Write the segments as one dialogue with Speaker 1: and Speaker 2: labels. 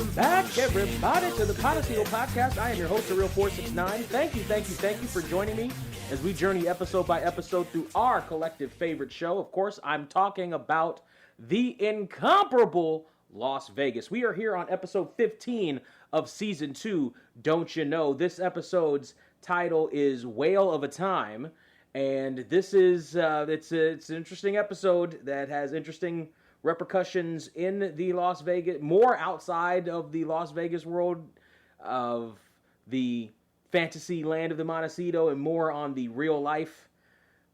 Speaker 1: Welcome back, everybody, to the Potosito Podcast. I am your host, The Real 469. Thank you for joining me as we journey episode by episode through our collective favorite show. Of course, I'm talking about the incomparable Las Vegas. We are here on episode 15 of season 2, Don't You Know? This episode's title is Whale of a Time, and this is it's an interesting episode that has interesting repercussions in the Las Vegas, more outside of the Las Vegas world of the fantasy land of the Montecito, and more on the real life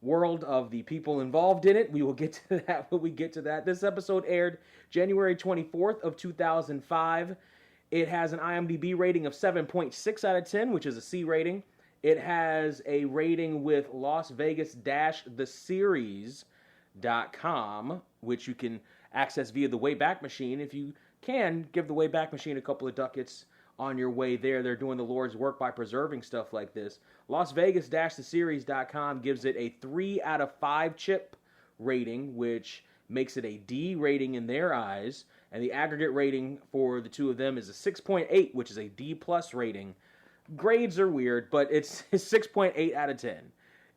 Speaker 1: world of the people involved in it. We will get to that when we get to that. This episode aired January 24th of 2005. It has an IMDb rating of 7.6 out of 10, which is a C rating. It has a rating with Las Vegas-theseries.com, which you can access via the Wayback Machine. If you can, give the Wayback Machine a couple of ducats on your way there. They're doing the Lord's work by preserving stuff like this. Las Vegas-theseries.com gives it a 3 out of 5 chip rating, which makes it a D rating in their eyes. And the aggregate rating for the two of them is a 6.8, which is a D plus rating. Grades are weird, but it's 6.8 out of 10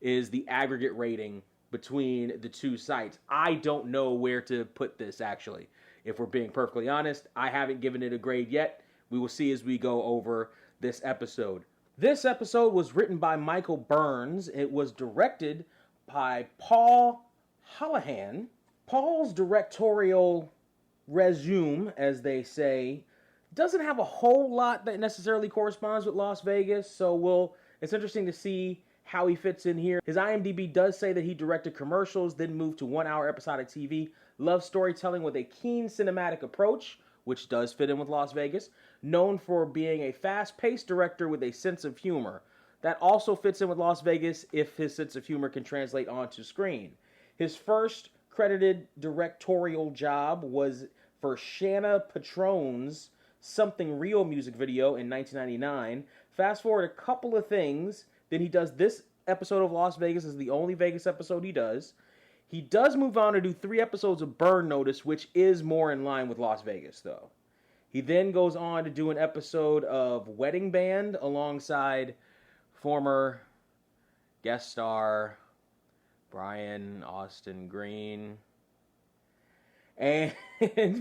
Speaker 1: is the aggregate rating between the two sites. I don't know where to put this, actually. If we're being perfectly honest, I haven't given it a grade yet. We will see as we go over this episode. This episode was written by Michael Burns. It was directed by Paul Holohan. Paul's directorial resume, as they say, doesn't have a whole lot that necessarily corresponds with Las Vegas, so it's interesting to see how he fits in here. His IMDb does say that he directed commercials, then moved to 1-hour episodic TV, loves storytelling with a keen cinematic approach, which does fit in with Las Vegas, known for being a fast-paced director with a sense of humor. That also fits in with Las Vegas if his sense of humor can translate onto screen. His first credited directorial job was for Shanna Patrone's Something Real music video in 1999. Fast forward a couple of things, then he does this episode of Las Vegas is the only Vegas episode he does. He does move on to do 3 episodes of Burn Notice, which is more in line with Las Vegas, though. He then goes on to do an episode of Wedding Band alongside former guest star Brian Austin Green. And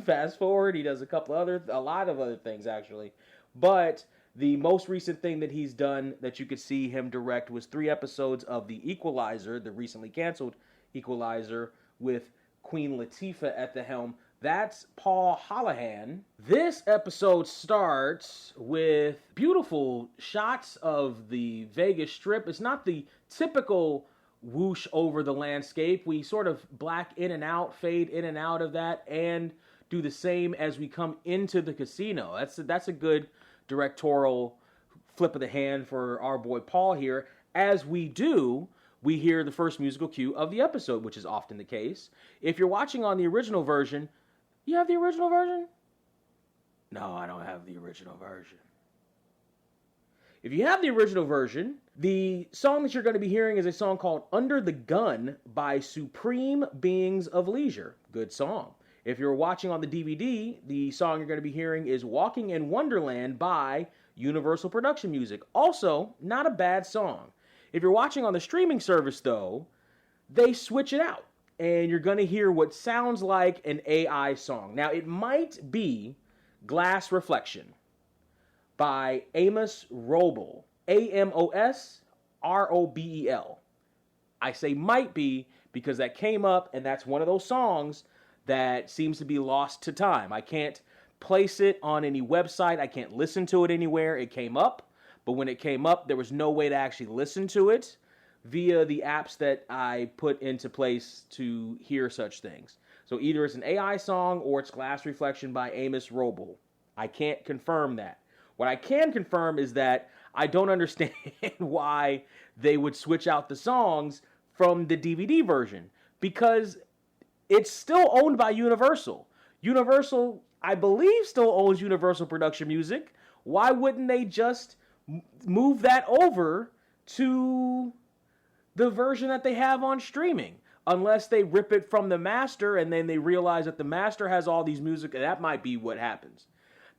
Speaker 1: fast forward, he does a lot of other things, actually. But the most recent thing that he's done that you could see him direct was 3 episodes of The Equalizer, the recently canceled Equalizer, with Queen Latifah at the helm. That's Paul Holohan. This episode starts with beautiful shots of the Vegas Strip. It's not the typical whoosh over the landscape. We sort of black in and out, fade in and out of that, and do the same as we come into the casino. That's a good directorial flip of the hand for our boy Paul here. As we do, we hear the first musical cue of the episode, which is often the case. If you're watching on the original version, you have the original version? No, I don't have the original version. If you have the original version, the song that you're going to be hearing is a song called Under the Gun by Supreme Beings of Leisure. Good song. If you're watching on the DVD, the song you're going to be hearing is Walking in Wonderland by Universal Production Music. Also, not a bad song. If you're watching on the streaming service, though, they switch it out, and you're going to hear what sounds like an AI song. Now, it might be Glass Reflection by Amos Roble, Amosrobel. I say might be because that came up, and that's one of those songs that seems to be lost to time. I can't place it on any website. I can't listen to it anywhere. It came up, but when it came up, there was no way to actually listen to it via the apps that I put into place to hear such things. So either it's an AI song or it's Glass Reflection by Amos Roble. I can't confirm that. What I can confirm is that I don't understand why they would switch out the songs from the DVD version, because it's still owned by Universal. Universal, I believe, still owns Universal Production Music. Why wouldn't they just move that over to the version that they have on streaming? Unless they rip it from the master and then they realize that the master has all these music, and that might be what happens.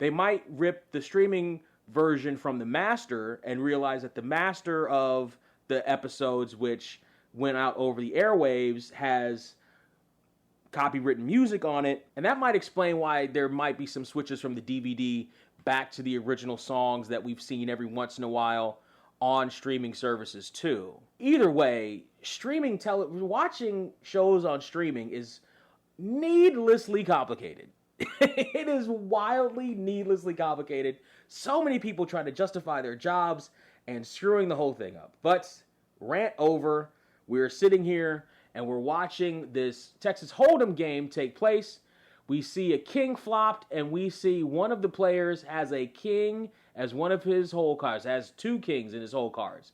Speaker 1: They might rip the streaming version from the master and realize that the master of the episodes, which went out over the airwaves, has copywritten music on it, and that might explain why there might be some switches from the DVD back to the original songs that we've seen every once in a while on streaming services too. Either way, watching shows on streaming is needlessly complicated. It is wildly needlessly complicated. So many people trying to justify their jobs and screwing the whole thing up. But rant over. We're sitting here and we're watching this Texas Hold'em game take place. We see a king flopped, and we see one of the players has a king as one of his hole cards, has two kings in his hole cards.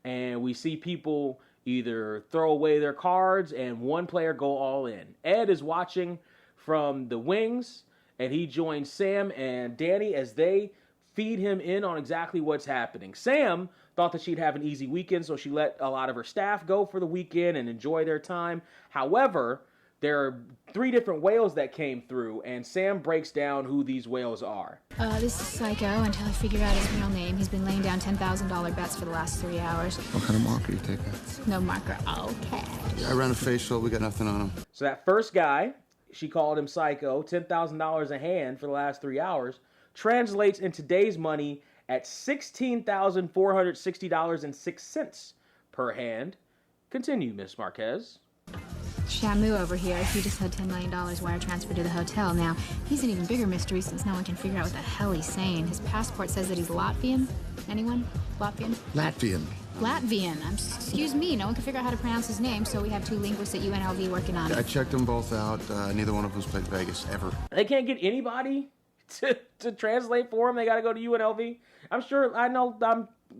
Speaker 1: And we see people either throw away their cards and one player go all in. Ed is watching from the wings, and he joins Sam and Danny as they feed him in on exactly what's happening. Sam thought that she'd have an easy weekend, so she let a lot of her staff go for the weekend and enjoy their time. However, there are 3 different whales that came through, and Sam breaks down who these whales are.
Speaker 2: This is Psycho until I figure out his real name. He's been laying down $10,000 bets for the last 3 hours.
Speaker 3: What kind of marker you taking?
Speaker 2: No marker. Okay.
Speaker 3: Yeah, I ran a facial. We got nothing on him.
Speaker 1: So that first guy, she called him Psycho, $10,000 a hand for the last 3 hours, translates in today's money at $16,460.06 per hand. Continue, Miss Marquez.
Speaker 2: Shamu over here, he just had $10 million wire transfer to the hotel. Now, he's an even bigger mystery since no one can figure out what the hell he's saying. His passport says that he's Latvian. Anyone? Latvian? Latvian. Excuse me, no one can figure out how to pronounce his name, so we have 2 linguists at UNLV working on it.
Speaker 3: I checked them both out. Neither one of them's played Vegas, ever.
Speaker 1: They can't get anybody to translate for him. They got to go to UNLV. I know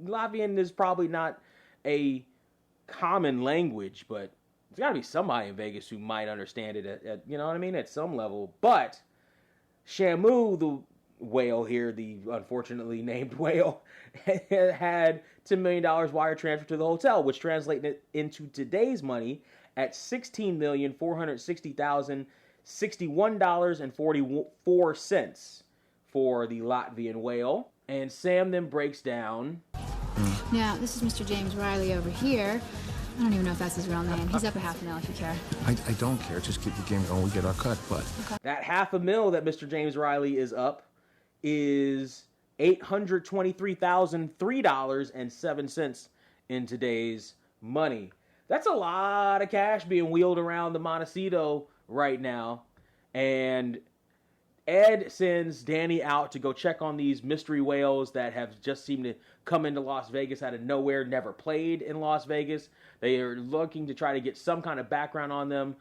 Speaker 1: Latvian is probably not a common language, but there's got to be somebody in Vegas who might understand it at you know what I mean, at some level. But Shamu, the whale here, the unfortunately named whale, had $10 million wire transfer to the hotel, which translated into today's money at $16,460,061.44 for the Latvian whale. And Sam then breaks down.
Speaker 2: Now, this is Mr. James Riley over here. I don't even know if that's his real name. He's up a $500,000 if you care.
Speaker 3: I don't care. Just keep the game going. We get our cut, but...
Speaker 2: Okay.
Speaker 1: That $500,000 that Mr. James Riley is up is $823,003.07 in today's money. That's a lot of cash being wheeled around the Montecito right now. And Ed sends Danny out to go check on these mystery whales that have just seemed to come into Las Vegas out of nowhere, never played in Las Vegas. They are looking to try to get some kind of background on them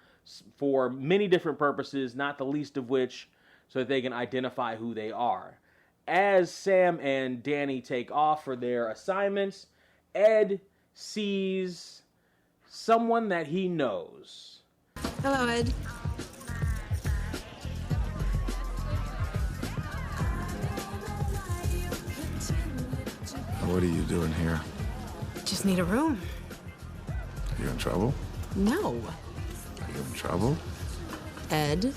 Speaker 1: for many different purposes, not the least of which so that they can identify who they are. As Sam and Danny take off for their assignments, Ed sees someone that he knows.
Speaker 4: Hello, Ed.
Speaker 3: What are you doing here?
Speaker 4: Just need a room.
Speaker 3: Are you in trouble?
Speaker 4: No.
Speaker 3: Are you in trouble?
Speaker 4: Ed,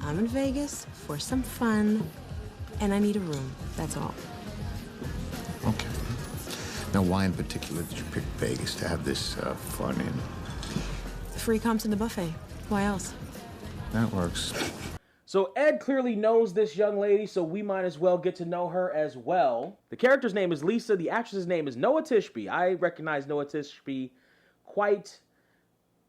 Speaker 4: I'm in Vegas for some fun, and I need a room. That's all.
Speaker 3: Okay. Now, why in particular did you pick Vegas to have this fun in?
Speaker 4: Free comps in the buffet. Why else?
Speaker 3: That works.
Speaker 1: So Ed clearly knows this young lady, so we might as well get to know her as well. The character's name is Lisa. The actress's name is Noah Tishby. I recognize Noah Tishby quite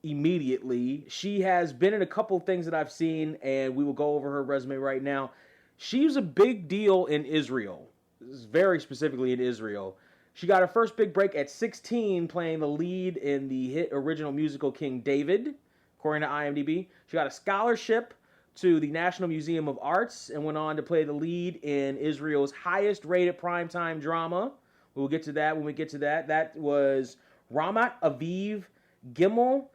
Speaker 1: immediately. She has been in a couple of things that I've seen, and we will go over her resume right now. She's a big deal in Israel, very specifically in Israel. She got her first big break at 16 playing the lead in the hit original musical King David, according to IMDb. She got a scholarship to the National Museum of Arts and went on to play the lead in Israel's highest rated primetime drama. We'll get to that when we get to that. That was Ramat Aviv Gimel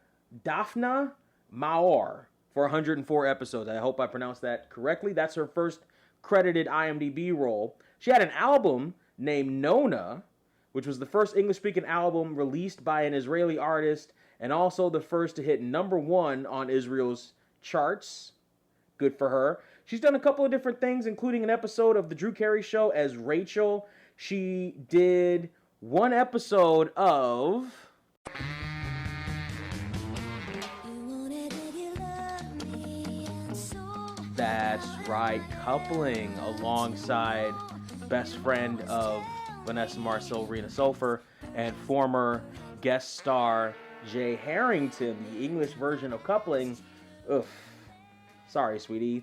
Speaker 1: Daphna Maor for 104 episodes. I hope I pronounced that correctly. That's her first credited IMDb role. She had an album named Nona, which was the first English-speaking album released by an Israeli artist and also the first to hit #1 on Israel's charts. Good for her. She's done a couple of different things, including an episode of The Drew Carey Show as Rachel. She did one episode of... That's right, Coupling, alongside best friend of Vanessa Marcel, Rena Sofer, and former guest star Jay Harrington, the English version of Coupling. Oof. Sorry, sweetie.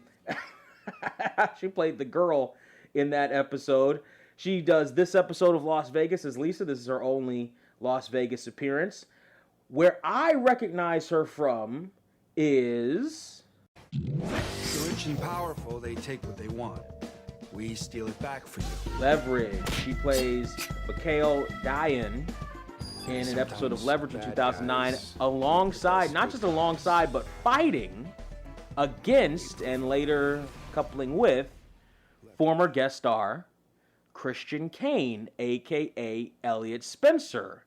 Speaker 1: She played the girl in that episode. She does this episode of Las Vegas as Lisa. This is her only Las Vegas appearance. Where I recognize her from is...
Speaker 5: The rich and powerful, they take what they want. We steal it back for you.
Speaker 1: Leverage. She plays Mikhail Dayan in an episode of Leverage in 2009, alongside, not just alongside, but fighting against and later coupling with former guest star Christian Kane, aka Elliot Spencer.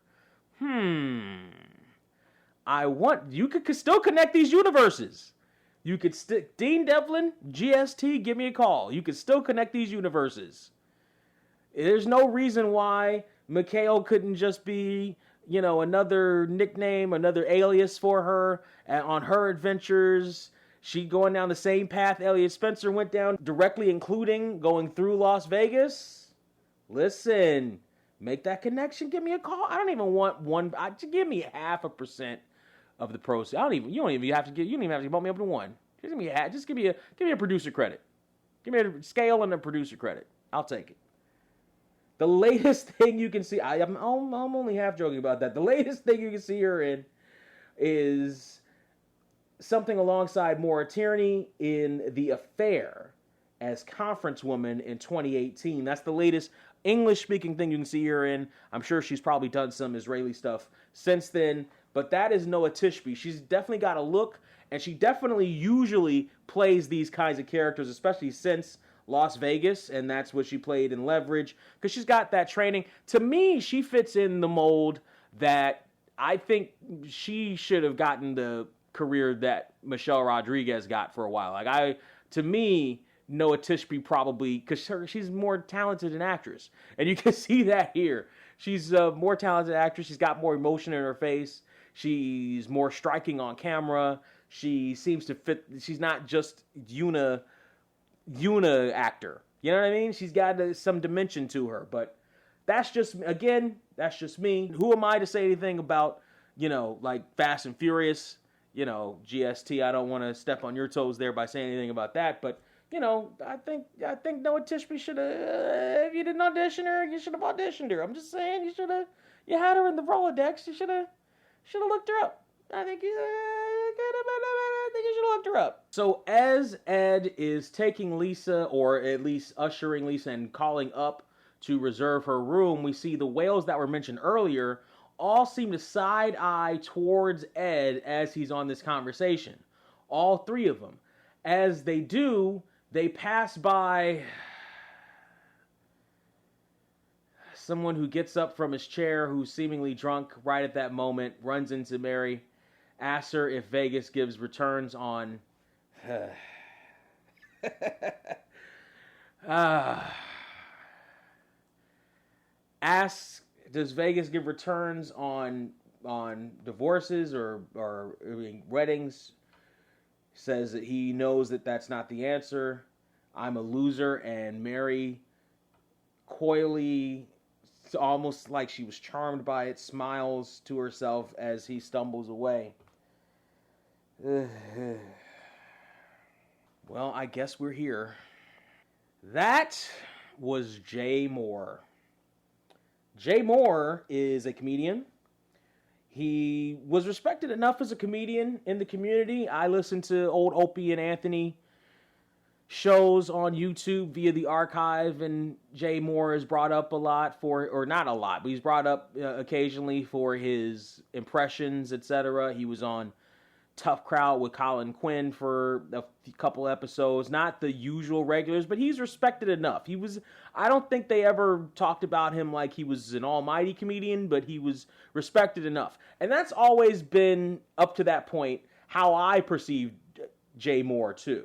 Speaker 1: You could still connect these universes. You could Dean Devlin, GST, give me a call. You could still connect these universes. There's no reason why Mikhail couldn't just be, another nickname, another alias for her on her adventures. She going down the same path Elliot Spencer went down, directly including going through Las Vegas. Listen, make that connection. Give me a call. I don't even want just give me 0.5% of the proceeds. You don't even have to bump me up to 1. Just give me a producer credit. Give me a scale and a producer credit. I'll take it. The latest thing you can see, I'm only half joking about that. The latest thing you can see her in is something alongside Maura Tierney in The Affair as conference woman in 2018. That's the latest English-speaking thing you can see her in. I'm sure she's probably done some Israeli stuff since then, but that is Noah Tishby. She's definitely got a look, and she definitely usually plays these kinds of characters, especially since Las Vegas, and that's what she played in Leverage, because she's got that training. To me, she fits in the mold that I think she should have gotten the career that Michelle Rodriguez got for a while. To me, Noah Tishby probably, because she's more talented an actress, and you can see that here. She's a more talented actress. She's got more emotion in her face. She's more striking on camera. She seems to fit. She's not just Yuna actor. You know what I mean? She's got some dimension to her. But that's just me. Who am I to say anything about, like Fast and Furious? GST. I don't want to step on your toes there by saying anything about that. But I think Noah Tishby should have. If you didn't audition her, you should have auditioned her. I'm just saying, you had her in the Rolodex. You should have looked her up. I think you should have looked her up. So as Ed is taking Lisa, or at least ushering Lisa and calling up to reserve her room, we see the whales that were mentioned earlier all seem to side-eye towards Ed as he's on this conversation. All 3 of them. As they do, they pass by someone who gets up from his chair, who's seemingly drunk right at that moment, runs into Mary, asks her if Vegas gives returns on... asks, does Vegas give returns on divorces or weddings? Says that he knows that that's not the answer. I'm a loser. And Mary coyly, almost like she was charmed by it, smiles to herself as he stumbles away. Well, I guess we're here. That was Jay Mohr. Jay Mohr is a comedian. He was respected enough as a comedian in the community. I listened to old Opie and Anthony shows on YouTube via the archive, and Jay Mohr is brought up a lot or not a lot, but he's brought up occasionally for his impressions, etc. He was on Tough Crowd with Colin Quinn for a couple episodes. Not the usual regulars, but he's respected enough. I don't think they ever talked about him like he was an almighty comedian, but he was respected enough. And that's always been, up to that point, how I perceived Jay Mohr too.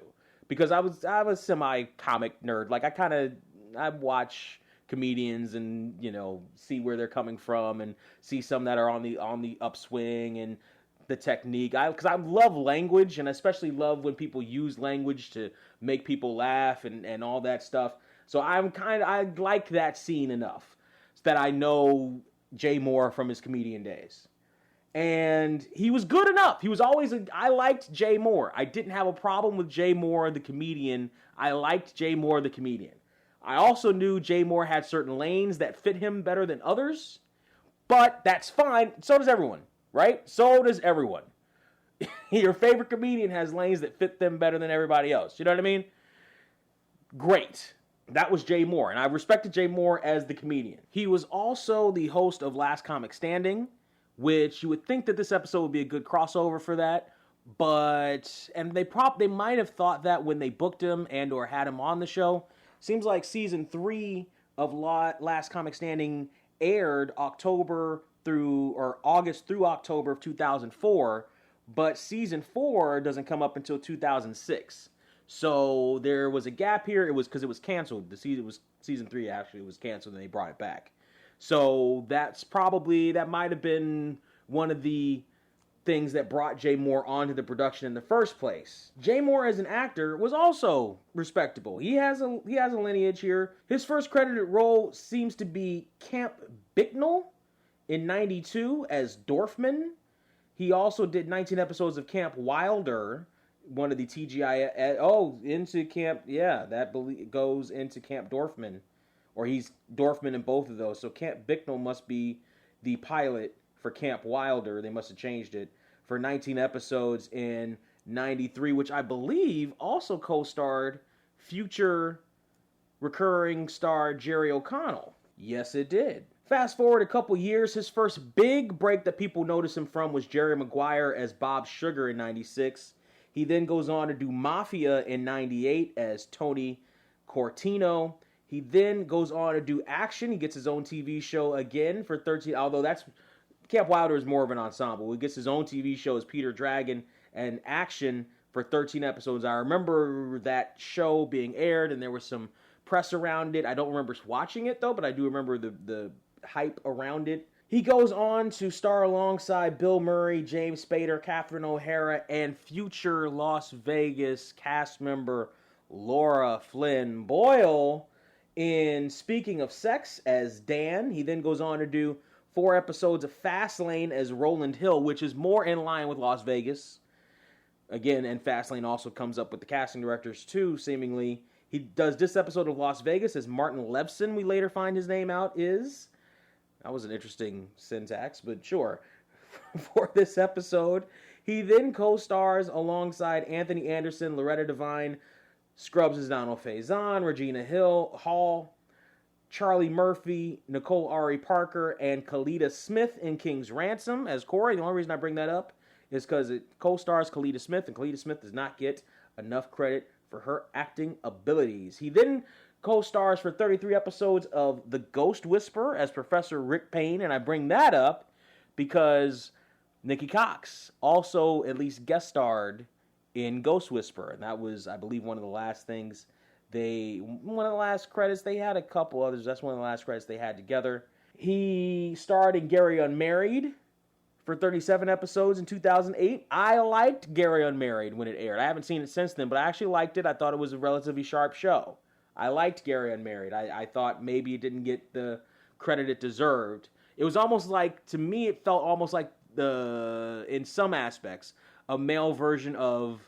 Speaker 1: because I'm a semi-comic nerd. Like, I watch comedians and, you know, see where they're coming from and see some that are on the upswing and the technique. Because I love language, and especially love when people use language to make people laugh and all that stuff. So I like that scene enough that I know Jay Mohr from his comedian days. And he was good enough. He was always I liked Jay Mohr. I didn't have a problem with Jay Mohr, the comedian. I liked Jay Mohr, the comedian. I also knew Jay Mohr had certain lanes that fit him better than others. But that's fine. So does everyone, right? So does everyone. Your favorite comedian has lanes that fit them better than everybody else. You know what I mean? Great. That was Jay Mohr. And I respected Jay Mohr as the comedian. He was also the host of Last Comic Standing, which you would think that this episode would be a good crossover for that, and they might have thought that when they booked him and or had him on the show. Seems like season 3 of Last Comic Standing aired August through October of 2004, but season 4 doesn't come up until 2006. So there was a gap here. It was because it was canceled. Season 3 actually was canceled and they brought it back. So that might have been one of the things that brought Jay Mohr onto the production in the first place. Jay Mohr as an actor was also respectable. He has a lineage here. His first credited role seems to be Camp Bicknell in 92 as Dorfman. He also did 19 episodes of Camp Wilder, one of the TGI into Camp, that goes into Camp Dorfman. Or he's Dorfman in both of those. So Camp Bicknell must be the pilot for Camp Wilder. They must have changed it for 19 episodes in 93, which I believe also co-starred future recurring star Jerry O'Connell. Yes, it did. Fast forward a couple years, his first big break that people notice him from was Jerry Maguire as Bob Sugar in 96. He then goes on to do Mafia in 98 as Tony Cortino. He then goes on to do Action. He gets his own TV show again for 13, although Camp Wilder is more of an ensemble. He gets his own TV show as Peter Dragon and Action for 13 episodes. I remember that show being aired and there was some press around it. I don't remember watching it though, but I do remember the hype around it. He goes on to star alongside Bill Murray, James Spader, Catherine O'Hara, and future Las Vegas cast member Laura Flynn Boyle in Speaking of Sex as Dan. He then goes on to do 4 episodes of Fastlane as Roland Hill, which is more in line with Las Vegas. Again, and Fastlane also comes up with the casting directors too, seemingly. He does this episode of Las Vegas as Martin Levson, we later find his name out is. That was an interesting syntax, but sure. For this episode, he then co-stars alongside Anthony Anderson, Loretta Devine, Scrubs' Donald Faison, Regina Hall, Charlie Murphy, Nicole Ari Parker, and Kalita Smith in King's Ransom as Corey. The only reason I bring that up is because it co-stars Kalita Smith, and Kalita Smith does not get enough credit for her acting abilities. He then co-stars for 33 episodes of The Ghost Whisperer as Professor Rick Payne, and I bring that up because Nikki Cox also at least guest starred in Ghost Whisperer, and that was, I believe, one of the last credits. They had a couple others. That's one of the last credits they had together. He starred in Gary Unmarried for 37 episodes in 2008. I liked Gary Unmarried when it aired. I haven't seen it since then, but I actually liked it. I thought it was a relatively sharp show. I liked Gary Unmarried. I thought maybe it didn't get the credit it deserved. It was almost like, to me, it felt almost like in some aspects, a male version of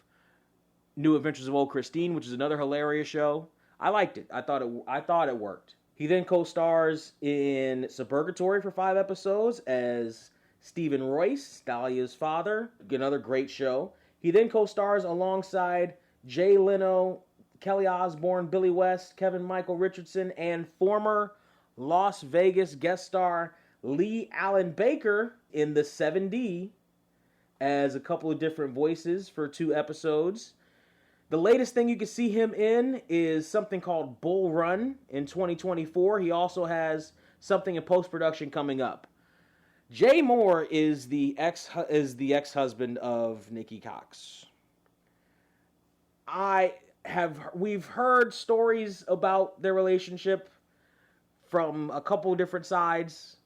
Speaker 1: New Adventures of Old Christine, which is another hilarious show. I liked it. I thought it worked. He then co-stars in Suburgatory for 5 episodes as Stephen Royce, Dahlia's father. Another great show. He then co-stars alongside Jay Leno, Kelly Osbourne, Billy West, Kevin Michael Richardson, and former Las Vegas guest star Lee Allen Baker in The 7D as a couple of different voices for 2 episodes. The latest thing you can see him in is something called Bull Run in 2024. He also has something in post-production coming up. Jay Mohr is the ex-husband of Nikki Cox. we've heard stories about their relationship from a couple different sides,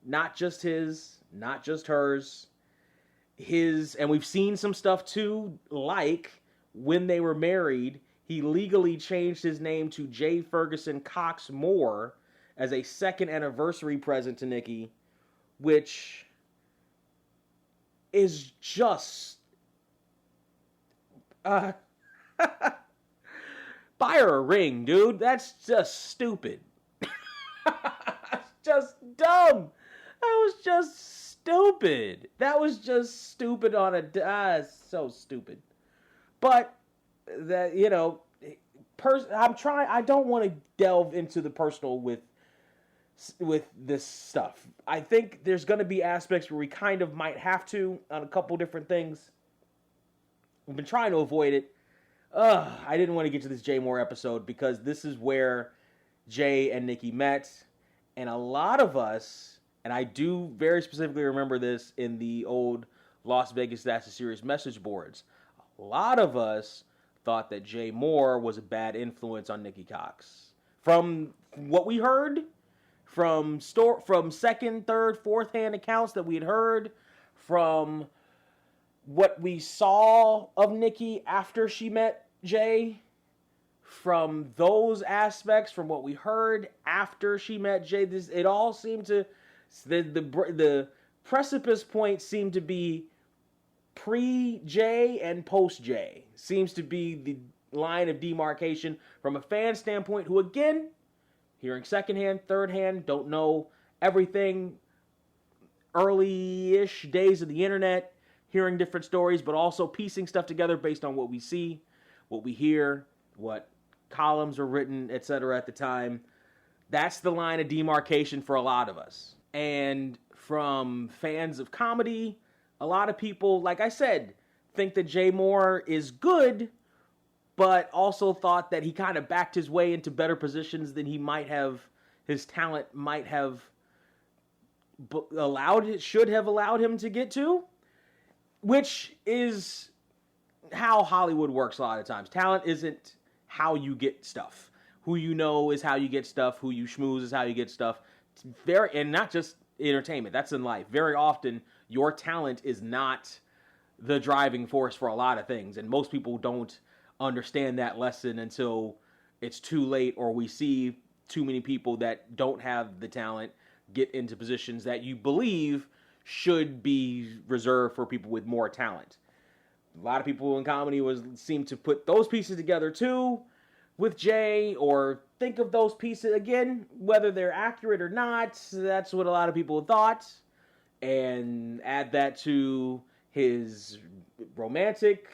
Speaker 1: not just his, not just hers. And we've seen some stuff too, like when they were married, he legally changed his name to J. Ferguson Cox Moore as a second anniversary present to Nikki, which is just buy her a ring, dude. That's just stupid. Just dumb. That was just stupid. That was just stupid on a so stupid. But that, you know, I don't want to delve into the personal with this stuff. I think there's going to be aspects where we kind of might have to on a couple different things. We've been trying to avoid it. I didn't want to get to this Jay Moore episode because this is where Jay and Nikki met. And a lot of us, and I do very specifically remember this in the old Las Vegas That's a Serious message boards, a lot of us thought that Jay Moore was a bad influence on Nikki Cox. From what we heard, from second, third, fourth hand accounts that we had heard, from what we saw of Nikki after she met Jay, from those aspects, from what we heard after she met Jay, it all seemed to, the precipice point seemed to be pre-Jay and post-Jay. Seems to be the line of demarcation from a fan standpoint who, again, hearing secondhand, third-hand, don't know everything, early-ish days of the internet, hearing different stories, but also piecing stuff together based on what we see, what we hear, what columns were written, etc. at the time. That's the line of demarcation for a lot of us. And from fans of comedy, a lot of people, like I said, think that Jay Moore is good, but also thought that he kind of backed his way into better positions than he might have, his talent might have should have allowed him to get to, which is how Hollywood works a lot of times. Talent isn't how you get stuff. Who you know is how you get stuff. Who you schmooze is how you get stuff. And not just entertainment. That's in life. Very often, your talent is not the driving force for a lot of things. And most people don't understand that lesson until it's too late, or we see too many people that don't have the talent get into positions that you believe should be reserved for people with more talent. A lot of people in comedy seem to put those pieces together too with Jay, or think of those pieces again, whether they're accurate or not. That's what a lot of people thought, and add that to his romantic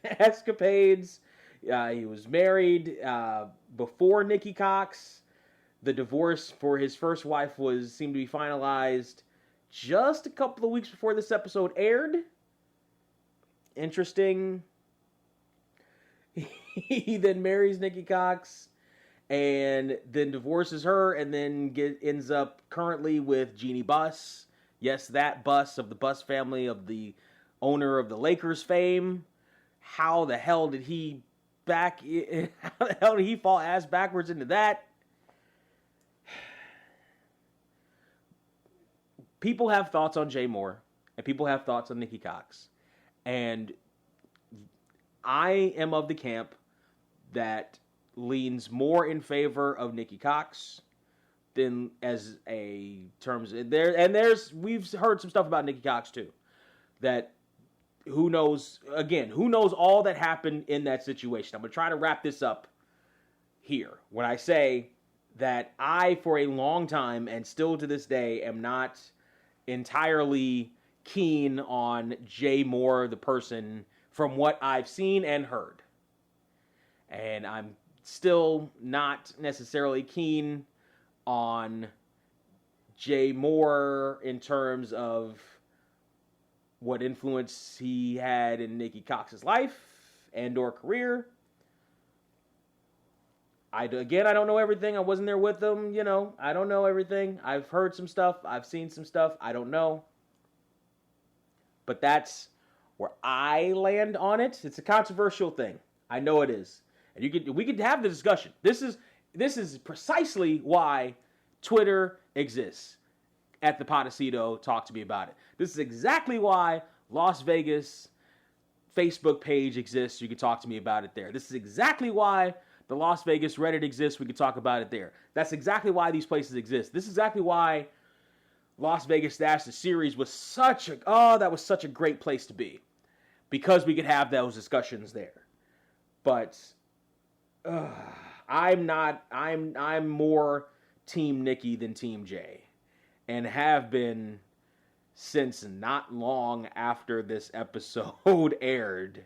Speaker 1: escapades. He was married before Nikki Cox. The divorce for his first wife seemed to be finalized just a couple of weeks before this episode aired. Interesting. He then marries Nikki Cox and then divorces her, and then ends up currently with Jeannie Buss. Yes, that Buss of the Buss family, of the owner of the Lakers fame. How the hell did he fall ass backwards into that? People have thoughts on Jay Moore, and people have thoughts on Nikki Cox. And I am of the camp that leans more in favor of Nikki Cox than as a terms there. And we've heard some stuff about Nikki Cox too, that who knows all that happened in that situation. I'm going to try to wrap this up here when I say that I, for a long time and still to this day, am not entirely keen on Jay Moore, the person, from what I've seen and heard. And I'm still not necessarily keen on Jay Moore in terms of what influence he had in Nikki Cox's life and or career. I don't know everything. I wasn't there with them, I don't know everything. I've heard some stuff. I've seen some stuff. I don't know. But that's where I land on it. It's a controversial thing. I know it is. And we could have the discussion. This is precisely why Twitter exists. At the Potacito, talk to me about it. This is exactly why Las Vegas Facebook page exists. You can talk to me about it there. This is exactly why the Las Vegas Reddit exists. We can talk about it there. That's exactly why these places exist. This is exactly why Las Vegas Dash, the series, was such a great place to be, because we could have those discussions there. But I'm more Team Nikki than Team Jay, and have been since not long after this episode aired.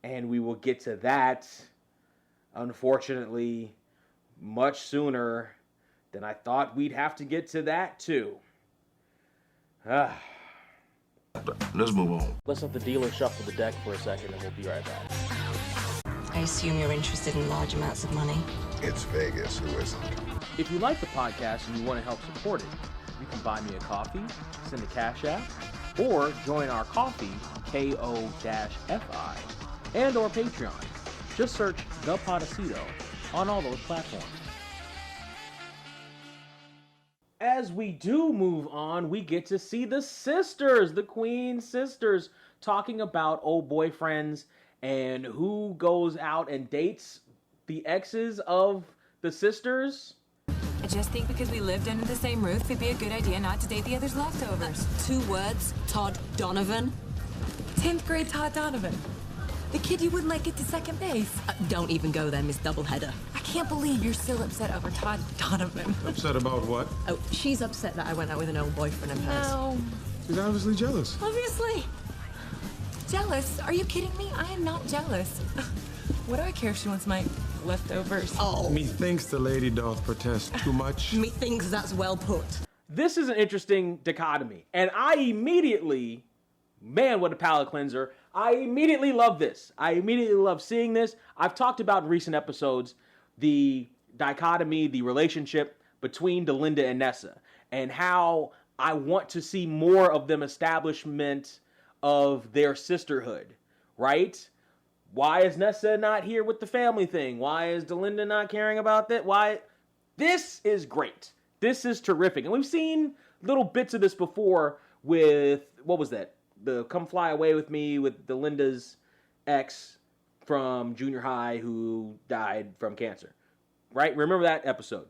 Speaker 1: And we will get to that, unfortunately, much sooner than I thought we'd have to get to that, too.
Speaker 3: Let's move on.
Speaker 1: Let's let the dealer shuffle the deck for a second, and we'll be right back.
Speaker 6: I assume you're interested in large amounts of money.
Speaker 3: It's Vegas, who isn't?
Speaker 1: If you like the podcast and you want to help support it, you can buy me a coffee, send a Cash App, or join our coffee, KO-FI, and or Patreon. Just search The Potacito on all those platforms. As we do move on, we get to see the sisters, the Queen sisters, talking about old boyfriends and who goes out and dates the exes of the sisters.
Speaker 7: I just think because we lived under the same roof, it'd be a good idea not to date the other's leftovers.
Speaker 4: 2 words, Todd Donovan.
Speaker 7: 10th grade Todd Donovan. The kid you wouldn't let get to second base.
Speaker 4: Don't even go there, Miss Doubleheader.
Speaker 7: I can't believe you're still upset over Todd Donovan.
Speaker 8: Upset about what?
Speaker 4: Oh, she's upset that I went out with an old boyfriend of hers.
Speaker 7: No.
Speaker 8: She's obviously jealous.
Speaker 7: Obviously. Jealous? Are you kidding me? I am not jealous. What do I care if she wants my leftovers?
Speaker 4: Oh.
Speaker 8: Methinks the lady doth protest too much.
Speaker 4: Methinks that's well put.
Speaker 1: This is an interesting dichotomy, and I immediately, man, what a palate cleanser. I immediately love this. I immediately love seeing this. I've talked about in recent episodes the dichotomy, the relationship between Delinda and Nessa, and how I want to see more of them establishment of their sisterhood, right? Why is Nessa not here with the family thing? Why is Delinda not caring about that? Why? This is great. This is terrific. And we've seen little bits of this before with, what was that? The Come Fly Away With Me with Delinda's ex from junior high who died from cancer, right? Remember that episode?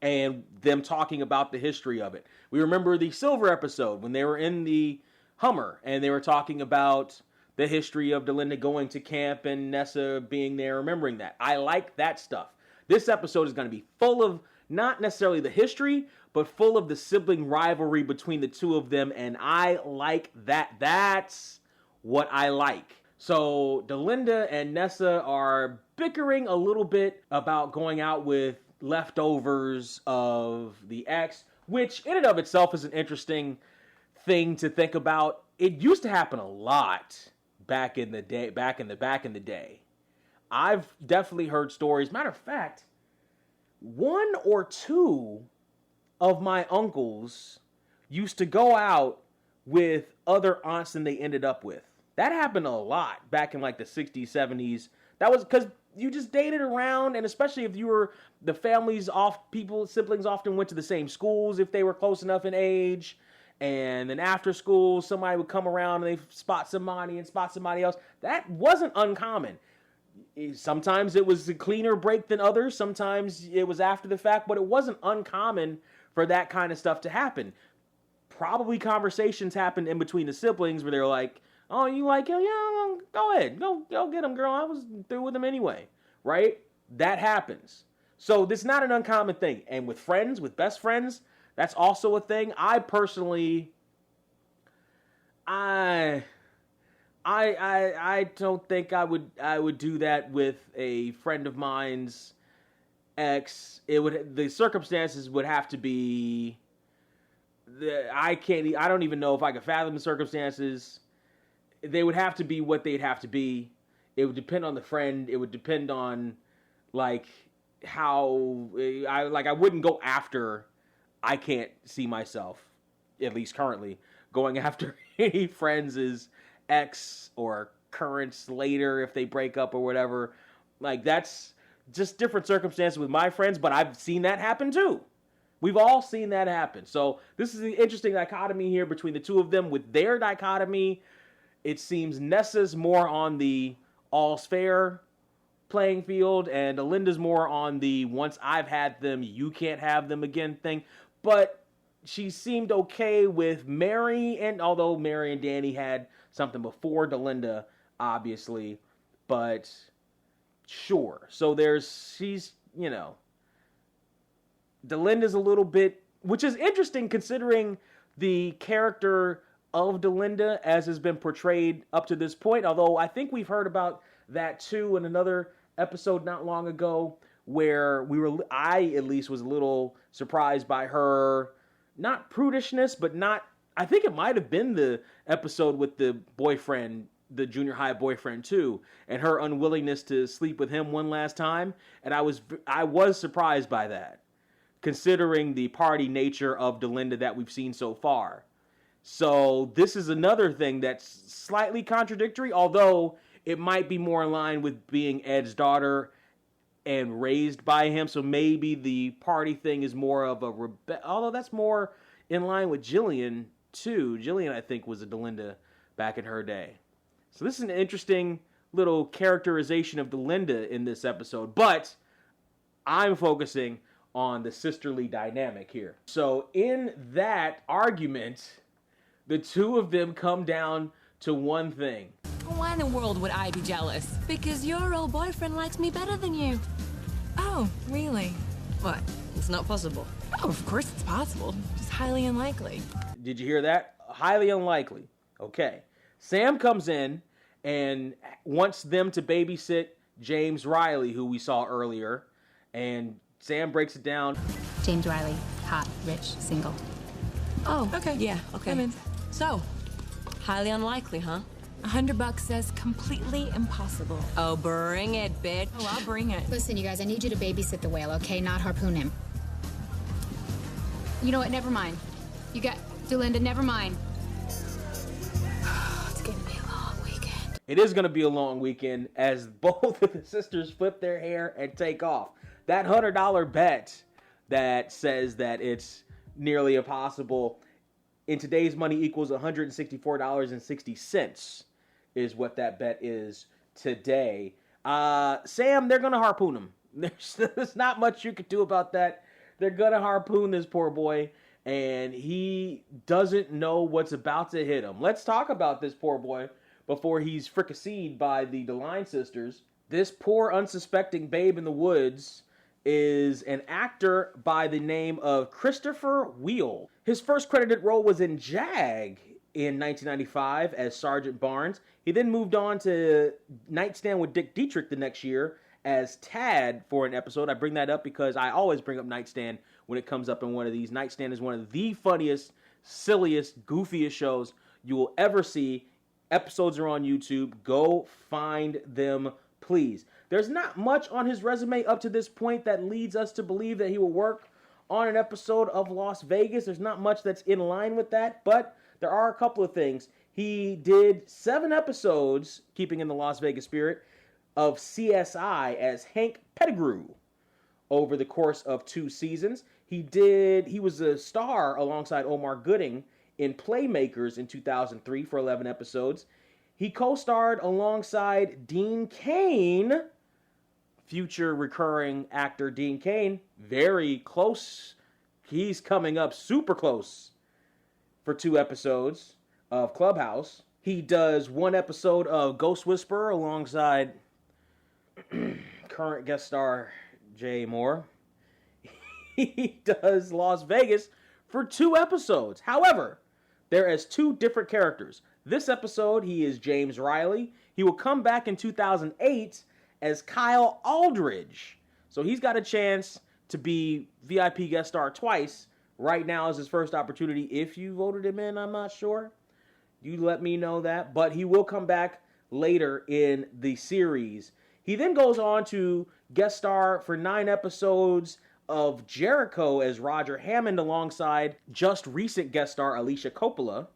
Speaker 1: And them talking about the history of it. We remember the Silver episode when they were in the Hummer and they were talking about the history of Delinda going to camp and Nessa being there, remembering that. I like that stuff. This episode is going to be full of not necessarily the history, but full of the sibling rivalry between the two of them, and I like that. That's what I like. So Delinda and Nessa are bickering a little bit about going out with leftovers of the ex, which in and of itself is an interesting thing to think about. It used to happen a lot back in the day. I've definitely heard stories. Matter of fact, 1 or 2 of my uncles used to go out with other aunts than they ended up with. That happened a lot back in like the 60s, 70s. That was because you just dated around, and especially if you were the siblings often went to the same schools if they were close enough in age. And then after school, somebody would come around and they spot somebody and spot somebody else. That wasn't uncommon. Sometimes it was a cleaner break than others. Sometimes it was after the fact, but it wasn't uncommon for that kind of stuff to happen. Probably conversations happened in between the siblings where they're like, oh, you like him? Yeah, go ahead. Go get him, girl. I was through with him anyway. Right? That happens. So this is not an uncommon thing. And with friends, with best friends, that's also a thing. I personally, I don't think I would do that with a friend of mine's ex. The circumstances would have to be, I don't even know if I could fathom the circumstances. They would have to be what they'd have to be. It would depend on the friend. It would depend on like how I wouldn't go after. I can't see myself, at least currently, going after any friends' ex or occurrence later if they break up or whatever. Like, that's just different circumstances with my friends, but I've seen that happen too. We've all seen that happen. So this is the interesting dichotomy here between the two of them. With their dichotomy, it seems Nessa's more on the all's fair playing field, and Alinda's more on the once I've had them, you can't have them again thing. But she seemed okay with Mary, and although Mary and Danny had something before Delinda, obviously, but sure. So she's, Delinda's a little bit, which is interesting considering the character of Delinda as has been portrayed up to this point, although I think we've heard about that too in another episode not long ago where I at least was a little surprised by her, not prudishness, but I think it might have been the episode with the boyfriend, the junior high boyfriend too, and her unwillingness to sleep with him one last time. And I was surprised by that, considering the party nature of Delinda that we've seen so far. So this is another thing that's slightly contradictory, although it might be more in line with being Ed's daughter and raised by him. So maybe the party thing is more of a although that's more in line with Jillian too. Jillian, I think, was a Delinda back in her day. So this is an interesting little characterization of Delinda in this episode, but I'm focusing on the sisterly dynamic here. So in that argument, the two of them come down to one thing.
Speaker 7: Why in the world would I be jealous?
Speaker 6: Because your old boyfriend likes me better than you.
Speaker 7: Oh, really?
Speaker 6: What? It's not possible.
Speaker 7: Oh, of course it's possible. Just highly unlikely.
Speaker 1: Did you hear that? Highly unlikely. Okay. Sam comes in and wants them to babysit James Riley, who we saw earlier. And Sam breaks it down.
Speaker 2: James Riley, hot, rich, single.
Speaker 6: Oh,
Speaker 7: Okay.
Speaker 6: Yeah, okay.
Speaker 7: I'm in.
Speaker 6: So, highly unlikely, huh?
Speaker 7: $100 says completely impossible.
Speaker 6: Oh, bring it, bitch.
Speaker 7: Oh, I'll bring it.
Speaker 2: Listen, you guys, I need you to babysit the whale, okay? Not harpoon him. You know what? Never mind. You got Delinda, never mind. It's gonna be a long weekend.
Speaker 1: It is going to be a long weekend as both of the sisters flip their hair and take off. That $100 bet that says that it's nearly impossible in today's money equals $164.60 is what that bet is today. Sam, they're going to harpoon him. There's not much you can do about that. They're going to harpoon this poor boy, and he doesn't know what's about to hit him. Let's talk about this poor boy before he's fricasseed by the DeLine sisters. This poor unsuspecting babe in the woods is an actor by the name of Christopher Wheel. His first credited role was in Jag in 1995 as Sergeant Barnes. He then moved on to Nightstand with Dick Dietrich the next year as Tad for an episode. I bring that up because I always bring up Nightstand when it comes up in one of these. Nightstand is one of the funniest, silliest, goofiest shows you will ever see. Episodes are on YouTube. Go find them, please. There's not much on his resume up to this point that leads us to believe that he will work on an episode of Las Vegas. There's not much that's in line with that, but there are a couple of things. He did 7 episodes, keeping in the Las Vegas spirit, of CSI as Hank Pettigrew over the course of 2 seasons. He was a star alongside Omar Gooding in Playmakers in 2003 for 11 episodes. He co-starred alongside Dean Cain, future recurring actor Dean Cain, very close. He's coming up super close for 2 episodes of Clubhouse. He does 1 episode of Ghost Whisperer alongside current guest star Jay Moore. He does Las Vegas for 2 episodes. However, they're as 2 different characters. This episode, he is James Riley. He will come back in 2008 as Kyle Aldridge. So he's got a chance to be VIP guest star twice. Right now is his first opportunity. If you voted him in, I'm not sure. You let me know that. But he will come back later in the series. He then goes on to guest star for 9 episodes of Jericho as Roger Hammond alongside just recent guest star Alicia Coppola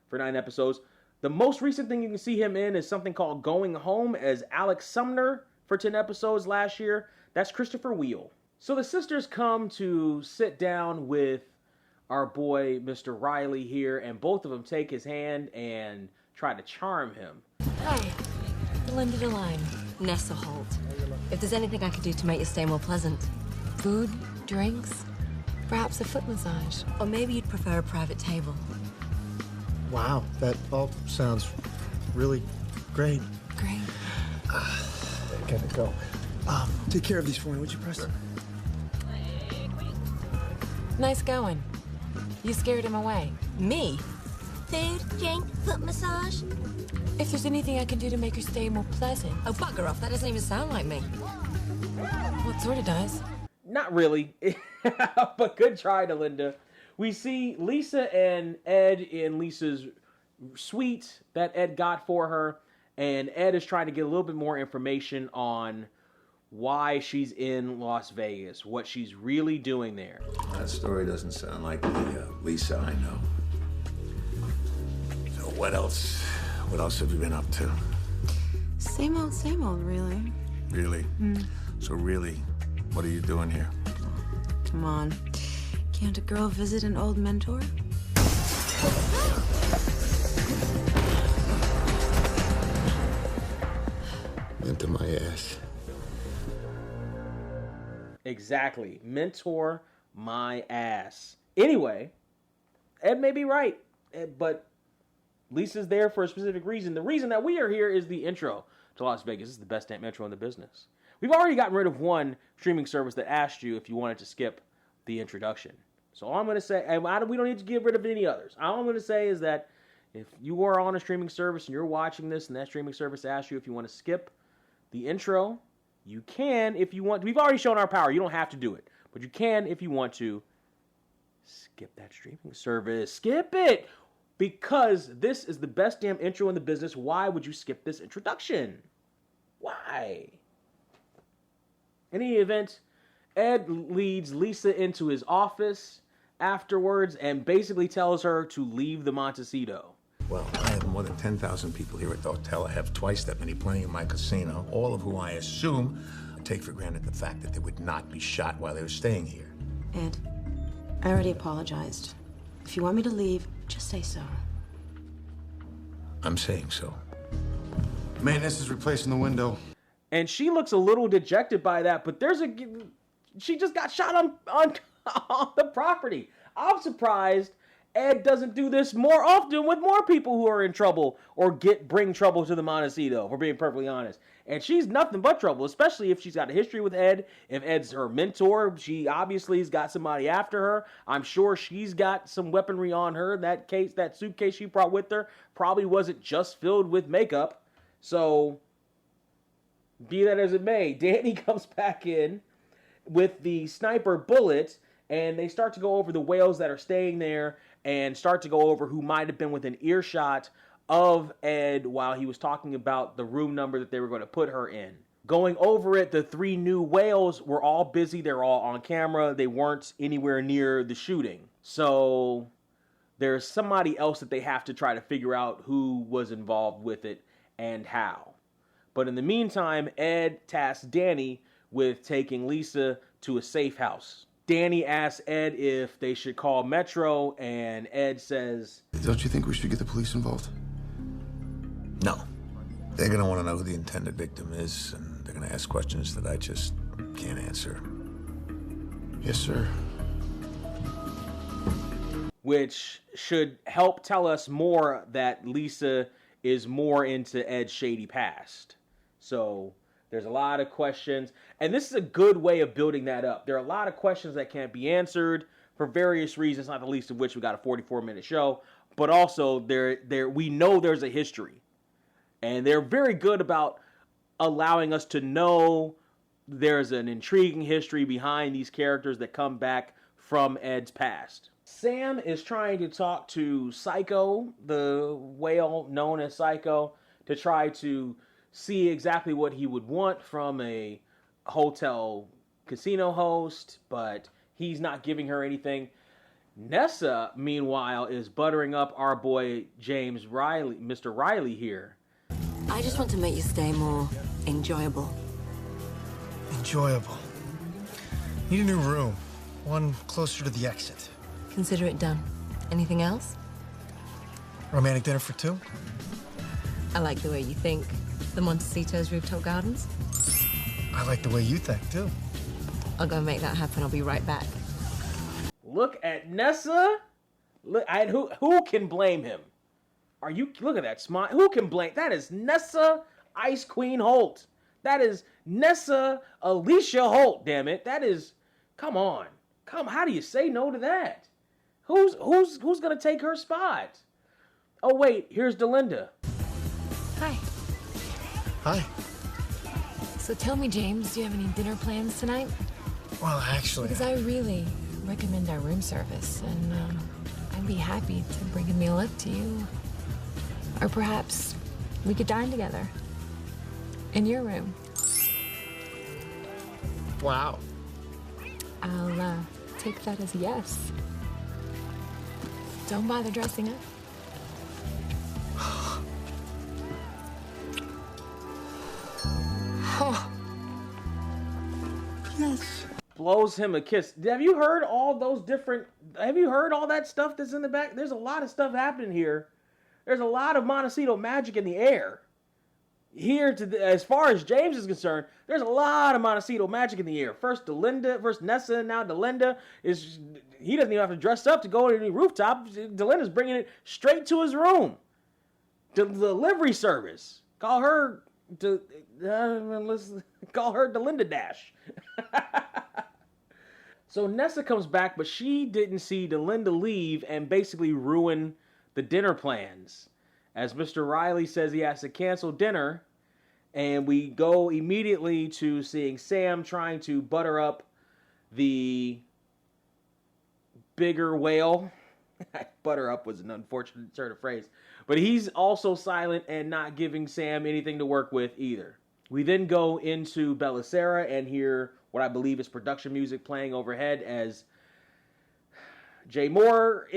Speaker 1: for 9 episodes. The most recent thing you can see him in is something called Going Home as Alex Sumner for 10 episodes last year. That's Christopher Wheel. So the sisters come to sit down with our boy, Mr. Riley here, and both of them take his hand and try to charm him.
Speaker 6: Hi, Linda DeLine, Nessa Holt. If there's anything I can do to make your stay more pleasant.
Speaker 7: Food, drinks, perhaps a foot massage.
Speaker 6: Or maybe you'd prefer a private table.
Speaker 9: Wow, that all sounds really great.
Speaker 7: Great.
Speaker 9: Gotta go. Take care of these for me, would you, Preston?
Speaker 7: Nice going. You scared him away.
Speaker 6: Me? Food, drink, foot massage?
Speaker 7: If there's anything I can do to make her stay more pleasant.
Speaker 6: Oh, bugger off. That doesn't even sound like me.
Speaker 7: Well, it sort of does.
Speaker 1: Not really, but good try, Linda. We see Lisa and Ed in Lisa's suite that Ed got for her, and Ed is trying to get a little bit more information on why she's in Las Vegas, what she's really doing there.
Speaker 3: That story doesn't sound like the Lisa I know. So what else? What else have you been up to?
Speaker 4: Same old, really.
Speaker 3: Really? So really, what are you doing here?
Speaker 4: Come on. Can't a girl visit an old mentor?
Speaker 3: Into my ass.
Speaker 1: Exactly. Mentor my ass. Anyway, Ed may be right, but Lisa's there for a specific reason. The reason that we are here is the intro to Las Vegas. This is the best damn intro in the business. We've already gotten rid of one streaming service that asked you if you wanted to skip the introduction. So all I'm going to say, and we don't need to get rid of any others. All I'm going to say is that if you are on a streaming service and you're watching this and that streaming service asks you if you want to skip the intro, you can if you want. We've already shown our power. You don't have to do it. But you can if you want to skip that streaming service. Skip it! Because this is the best damn intro in the business. Why would you skip this introduction? Why? In any event, Ed leads Lisa into his office afterwards and basically tells her to leave the Montecito.
Speaker 3: Well, I have more than 10,000 people here at the hotel. I have twice that many playing in my casino, all of whom I assume take for granted the fact that they would not be shot while they were staying here.
Speaker 4: Ed, I already apologized. If you want me to leave, just say so.
Speaker 3: I'm saying so.
Speaker 8: Maintenance is replacing the window.
Speaker 1: And she looks a little dejected by that, but she just got shot on the property. I'm surprised Ed doesn't do this more often with more people who are in trouble or bring trouble to the Montecito, if we're being perfectly honest. And she's nothing but trouble, especially if she's got a history with Ed. If Ed's her mentor, she obviously has got somebody after her. I'm sure she's got some weaponry on her. That suitcase she brought with her probably wasn't just filled with makeup. So, be that as it may, Danny comes back in with the sniper bullet, and they start to go over the whales that are staying there and start to go over who might have been within earshot of Ed while he was talking about the room number that they were going to put her in. Going over it, the 3 new whales were all busy. They were all on camera. They weren't anywhere near the shooting. So there's somebody else that they have to try to figure out who was involved with it and how. But in the meantime, Ed tasks Danny with taking Lisa to a safe house. Danny asks Ed if they should call Metro, and Ed says,
Speaker 8: Don't you think we should get the police involved?
Speaker 3: No. They're going to want to know who the intended victim is, and they're going to ask questions that I just can't answer.
Speaker 8: Yes, sir.
Speaker 1: which should help tell us more that Lisa is more into Ed's shady past. So there's a lot of questions, and this is a good way of building that up. There are a lot of questions that can't be answered for various reasons, not the least of which we got a 44-minute show, but also we know there's a history, and they're very good about allowing us to know there's an intriguing history behind these characters that come back from Ed's past. Sam is trying to talk to Psycho, the whale known as Psycho, to try to see exactly what he would want from a hotel casino host, but he's not giving her anything. Nessa, meanwhile, is buttering up our boy James Riley, Mr. Riley here.
Speaker 6: I just want to make your stay more enjoyable.
Speaker 9: Enjoyable. Need a new room. One closer to the exit.
Speaker 6: Consider it done. Anything else?
Speaker 9: Romantic dinner for two?
Speaker 6: I like the way you think. The Montecito's rooftop gardens?
Speaker 9: I like the way you think, too.
Speaker 6: I'll go make that happen. I'll be right back.
Speaker 1: Look at Nessa. Look, who can blame him? Look at that smile. Who can blame? That is Nessa Ice Queen Holt. That is Nessa Alicia Holt, damn it. That is, come on. How do you say no to that? Who's going to take her spot? Oh, wait, here's Delinda.
Speaker 7: Hi.
Speaker 9: Hi.
Speaker 7: So tell me, James, do you have any dinner plans tonight?
Speaker 9: Well, actually...
Speaker 7: Because I really recommend our room service, and I'd be happy to bring a meal up to you. Or perhaps we could dine together. In your room.
Speaker 9: Wow.
Speaker 7: I'll take that as a yes. Don't bother dressing up.
Speaker 9: Oh. Yes.
Speaker 1: Blows him a kiss. Have you heard all that stuff that's in the back? There's a lot of stuff happening here. There's a lot of Montecito magic in the air. Here, as far as James is concerned, there's a lot of Montecito magic in the air. First Nessa, now Delinda. He doesn't even have to dress up to go to any rooftop. Delinda's bringing it straight to his room. The delivery service. Call her Delinda Dash. So Nessa comes back, but she didn't see Delinda leave and basically ruin the dinner plans. As Mr. Riley says he has to cancel dinner, and we go immediately to seeing Sam trying to butter up the bigger whale. Butter up was an unfortunate turn of phrase. But he's also silent and not giving Sam anything to work with either. We then go into Bellicera and hear what I believe is production music playing overhead as Jay Moore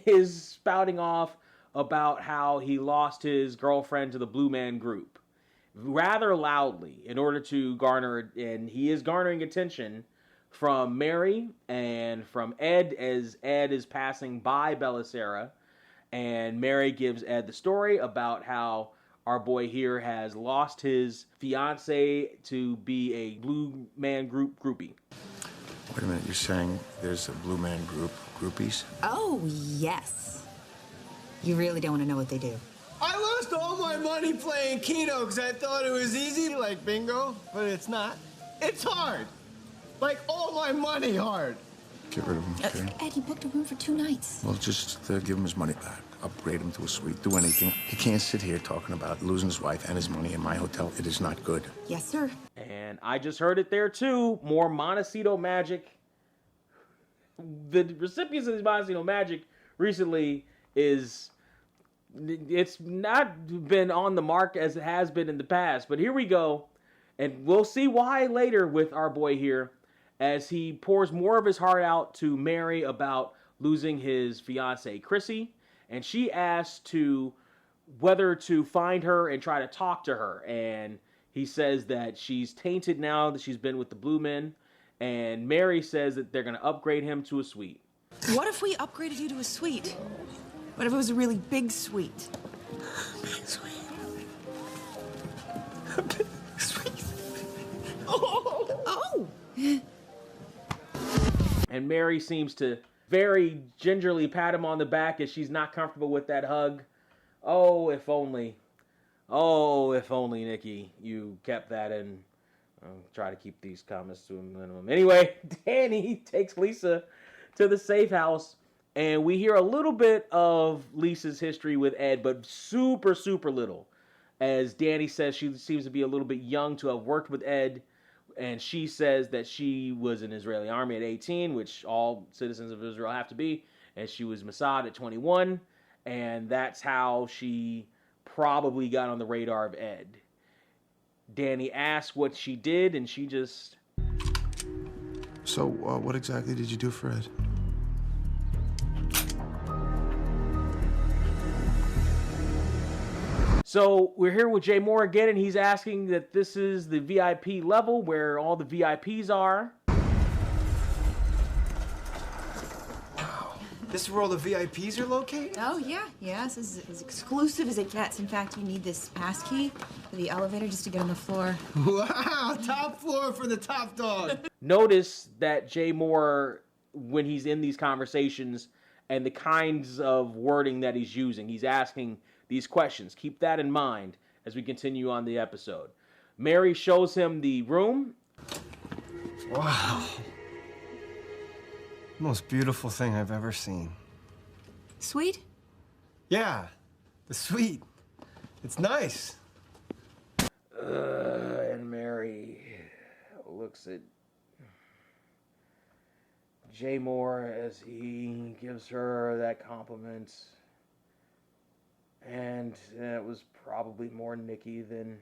Speaker 1: is spouting off about how he lost his girlfriend to the Blue Man Group rather loudly in order to garner, and he is garnering attention from Mary and from Ed as Ed is passing by Bellicera, and Mary gives Ed the story about how our boy here has lost his fiance to be a Blue Man Group groupie.
Speaker 8: Wait a minute, you're saying there's a Blue Man Group groupies?
Speaker 2: Oh, yes. You really don't want to know what they do.
Speaker 9: I lost all my money playing Keno because I thought it was easy, like bingo, but it's not. It's hard. Like all my money hard.
Speaker 8: Get rid of him, okay?
Speaker 2: Ed, he booked a room for 2 nights.
Speaker 8: Well, just give him his money back. Upgrade him to a suite. Do anything. He can't sit here talking about losing his wife and his money in my hotel. It is not good.
Speaker 2: Yes, sir.
Speaker 1: And I just heard it there, too. More Montecito magic. The recipients of this Montecito magic recently it's not been on the mark as it has been in the past. But here we go. And we'll see why later with our boy here as he pours more of his heart out to Mary about losing his fiancée, Chrissy. And she asks whether to find her and try to talk to her. And he says that she's tainted now that she's been with the Blue Men. And Mary says that they're going to upgrade him to a suite.
Speaker 10: What if we upgraded you to a suite? What if it was a really big suite?
Speaker 8: Big suite.
Speaker 10: Big suite. Oh!
Speaker 1: And Mary seems to very gingerly pat him on the back as she's not comfortable with that hug. Oh, if only, Nikki, you kept that in. I'll try to keep these comments to a minimum. Anyway, Danny takes Lisa to the safe house, and we hear a little bit of Lisa's history with Ed, but super, super little. As Danny says, she seems to be a little bit young to have worked with Ed, and she says that she was in the Israeli army at 18, which all citizens of Israel have to be, and she was Mossad at 21, and that's how she probably got on the radar of Ed. Danny asked what she did, and she just...
Speaker 8: So, what exactly did you do for Ed?
Speaker 1: So we're here with Jay Mohr again, and he's asking that this is the VIP level where all the VIPs are.
Speaker 9: This is where all the VIPs are located?
Speaker 10: Oh, yeah. This is as exclusive as it gets. In fact, you need this pass key for the elevator just to get on the floor.
Speaker 9: Wow, top floor for the top dog.
Speaker 1: Notice that Jay Mohr, when he's in these conversations and the kinds of wording that he's using, he's asking these questions. Keep that in mind as we continue on the episode. Mary shows him the room.
Speaker 9: Wow. Most beautiful thing I've ever seen.
Speaker 10: Suite?
Speaker 9: Yeah, the suite. It's nice.
Speaker 1: And Mary looks at Jay Mohr as he gives her that compliment. And it was probably more Nikki than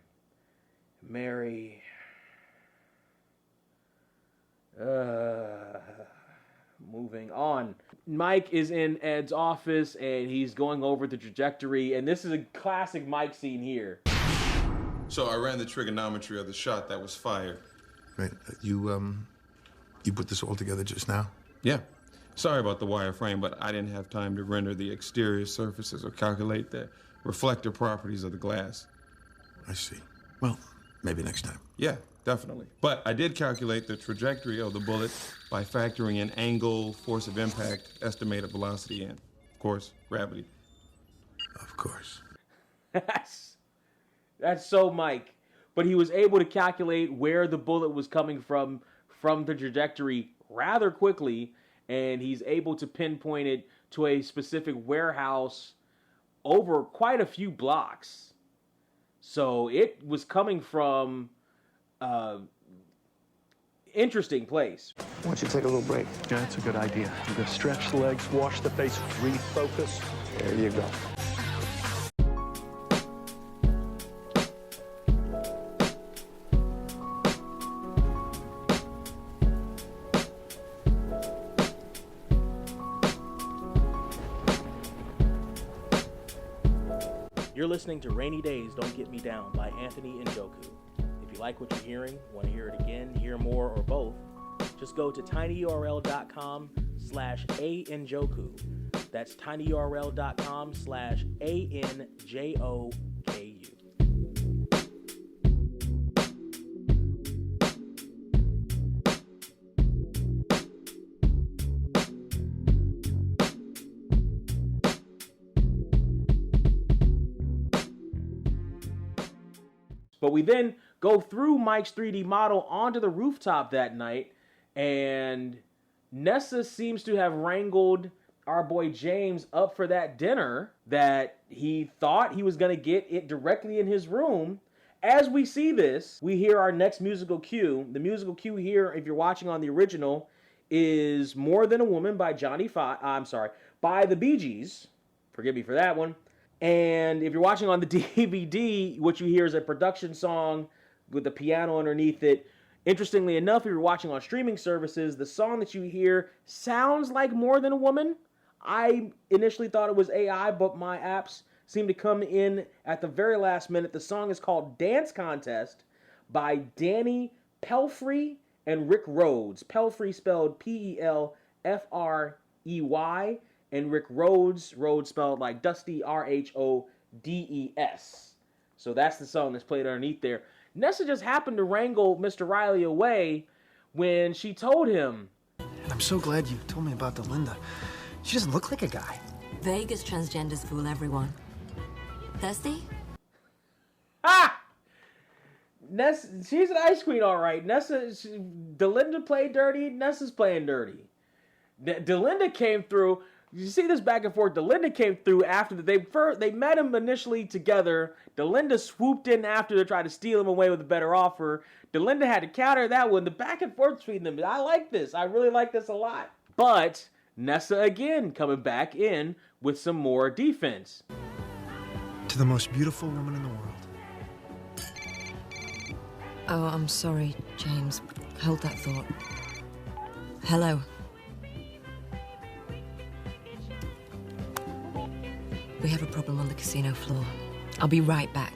Speaker 1: Mary. Moving on. Mike is in Ed's office and he's going over the trajectory, and this is a classic Mike scene here.
Speaker 11: So I ran the trigonometry of the shot that was fired.
Speaker 3: Right. You put this all together just now?
Speaker 11: Yeah. Sorry about the wireframe, but I didn't have time to render the exterior surfaces or calculate the reflector properties of the glass.
Speaker 3: I see. Well, maybe next time.
Speaker 11: Yeah, definitely. But I did calculate the trajectory of the bullet by factoring in angle, force of impact, estimated velocity, and, of course, gravity.
Speaker 3: Of course.
Speaker 1: That's so Mike. But he was able to calculate where the bullet was coming from the trajectory rather quickly, and he's able to pinpoint it to a specific warehouse over quite a few blocks. So it was coming from interesting place.
Speaker 12: Why don't you take a little break? Yeah, that's a good idea. I'm gonna stretch the legs, wash the face, refocus. There you go.
Speaker 1: You're listening to Rainy Days Don't Get Me Down by Anthony Njoku. If you like what you're hearing, want to hear it again, hear more, or both, just go to tinyurl.com/anjoku. That's tinyurl.com/anjoku. But we then go through Mike's 3D model onto the rooftop that night, and Nessa seems to have wrangled our boy James up for that dinner that he thought he was going to get it directly in his room. As we see this, we hear our next musical cue. The musical cue here, if you're watching on the original, is More Than a Woman by by the Bee Gees. Forgive me for that one. And if you're watching on the DVD, what you hear is a production song with the piano underneath it. Interestingly enough, if you're watching on streaming services, the song that you hear sounds like More Than a Woman. I initially thought it was AI, but my apps seem to come in at the very last minute. The song is called Dance Contest by Danny Pelfrey and Rick Rhodes. Pelfrey spelled Pelfrey, and Rick Rhodes spelled like Dusty, Rhodes. So that's the song that's played underneath there. Nessa just happened to wrangle Mr. Riley away when she told him.
Speaker 13: And I'm so glad you told me about Delinda. She doesn't look like a guy.
Speaker 6: Vegas transgenders fool everyone. Thirsty?
Speaker 1: Ah! Nessa, she's an ice queen, all right. Delinda played dirty. Nessa's playing dirty. Delinda came through. You see this back and forth. Delinda came through after they met him initially together. Delinda swooped in after to try to steal him away with a better offer. Delinda had to counter that one. The back and forth between them. I like this. I really like this a lot. But Nessa again coming back in with some more defense.
Speaker 13: To the most beautiful woman in the world.
Speaker 6: Oh, I'm sorry, James. Hold that thought. Hello. We have a problem on the casino floor.
Speaker 7: I'll be right back.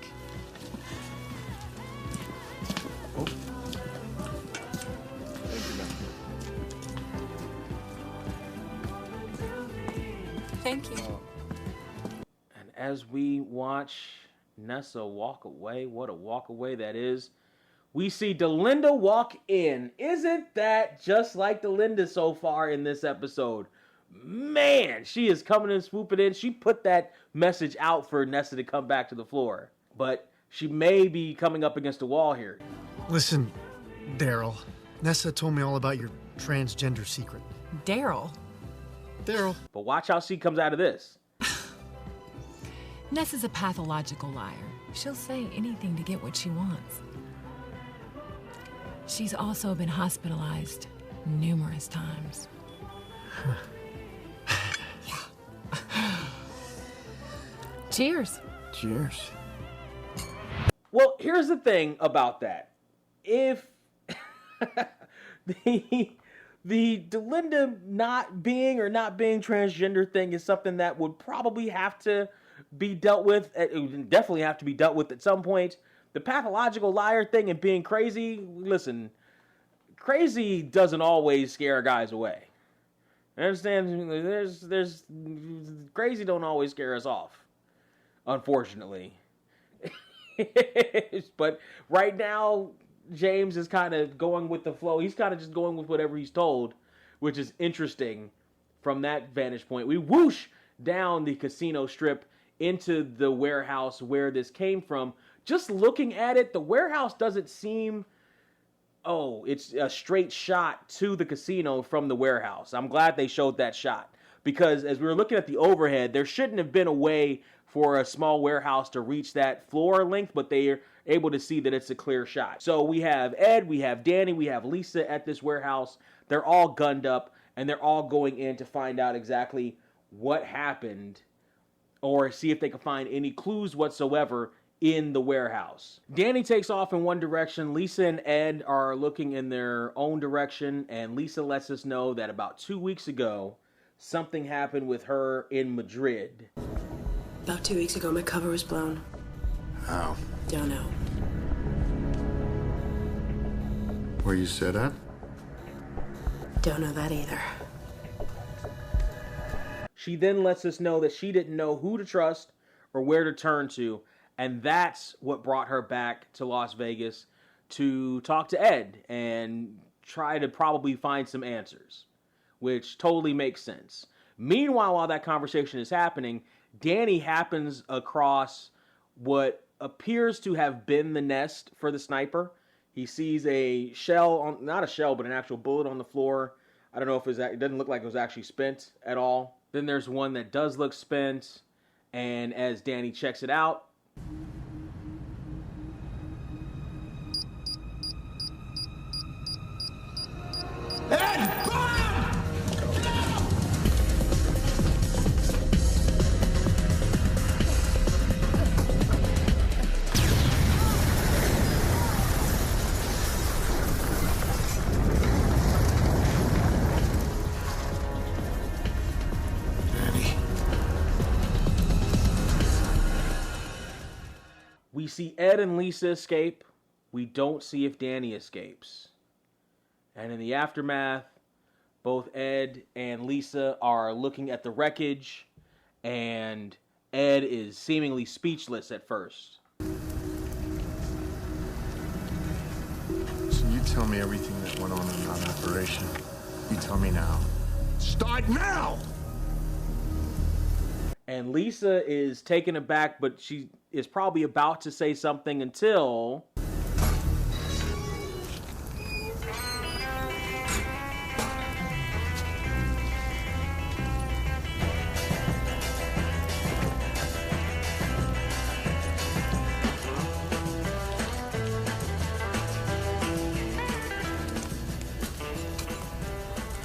Speaker 7: Thank you.
Speaker 1: And as we watch Nessa walk away, what a walk away that is, we see Delinda walk in. Isn't that just like Delinda so far in this episode? Man, she is coming and swooping in. She put that message out for Nessa to come back to the floor. But she may be coming up against a wall here.
Speaker 13: Listen, Daryl. Nessa told me all about your transgender secret.
Speaker 7: Daryl?
Speaker 13: Daryl.
Speaker 1: But watch how she comes out of this.
Speaker 7: Nessa's a pathological liar. She'll say anything to get what she wants. She's also been hospitalized numerous times. Cheers.
Speaker 13: Cheers.
Speaker 1: Well, here's the thing about that. If the Delinda not being transgender thing is something that would probably have to be dealt with, it would definitely have to be dealt with at some point. The pathological liar thing and being crazy, listen, crazy doesn't always scare guys away. I understand there's crazy don't always scare us off, unfortunately. But right now, James is kind of going with the flow. He's kind of just going with whatever he's told, which is interesting from that vantage point. We whoosh down the casino strip into the warehouse where this came from. Just looking at it, the warehouse doesn't seem... Oh, it's a straight shot to the casino from the warehouse. I'm glad they showed that shot. Because as we were looking at the overhead, there shouldn't have been a way for a small warehouse to reach that floor length, but they are able to see that it's a clear shot. So we have Ed, we have Danny, we have Lisa at this warehouse. They're all gunned up, and they're all going in to find out exactly what happened or see if they can find any clues whatsoever in the warehouse. Danny takes off in one direction. Lisa and Ed are looking in their own direction, and Lisa lets us know that about 2 weeks ago, something happened with her in Madrid.
Speaker 4: About 2 weeks ago, my cover was blown.
Speaker 8: How?
Speaker 4: Don't know.
Speaker 8: Where you set up?
Speaker 4: Don't know that either.
Speaker 1: She then lets us know that she didn't know who to trust or where to turn to, and that's what brought her back to Las Vegas to talk to Ed and try to probably find some answers, which totally makes sense. Meanwhile, while that conversation is happening, Danny happens across what appears to have been the nest for the sniper. He sees a shell, not a shell, but an actual bullet on the floor. I don't know if it doesn't look like it was actually spent at all. Then there's one that does look spent, and as Danny checks it out,
Speaker 9: Ed, run!
Speaker 1: we see Ed and Lisa escape. We don't see if Danny escapes. And in the aftermath, both Ed and Lisa are looking at the wreckage, and Ed is seemingly speechless at first.
Speaker 8: So you tell me everything that went on in that operation. You tell me now. Start now!
Speaker 1: And Lisa is taken aback, but she is probably about to say something until...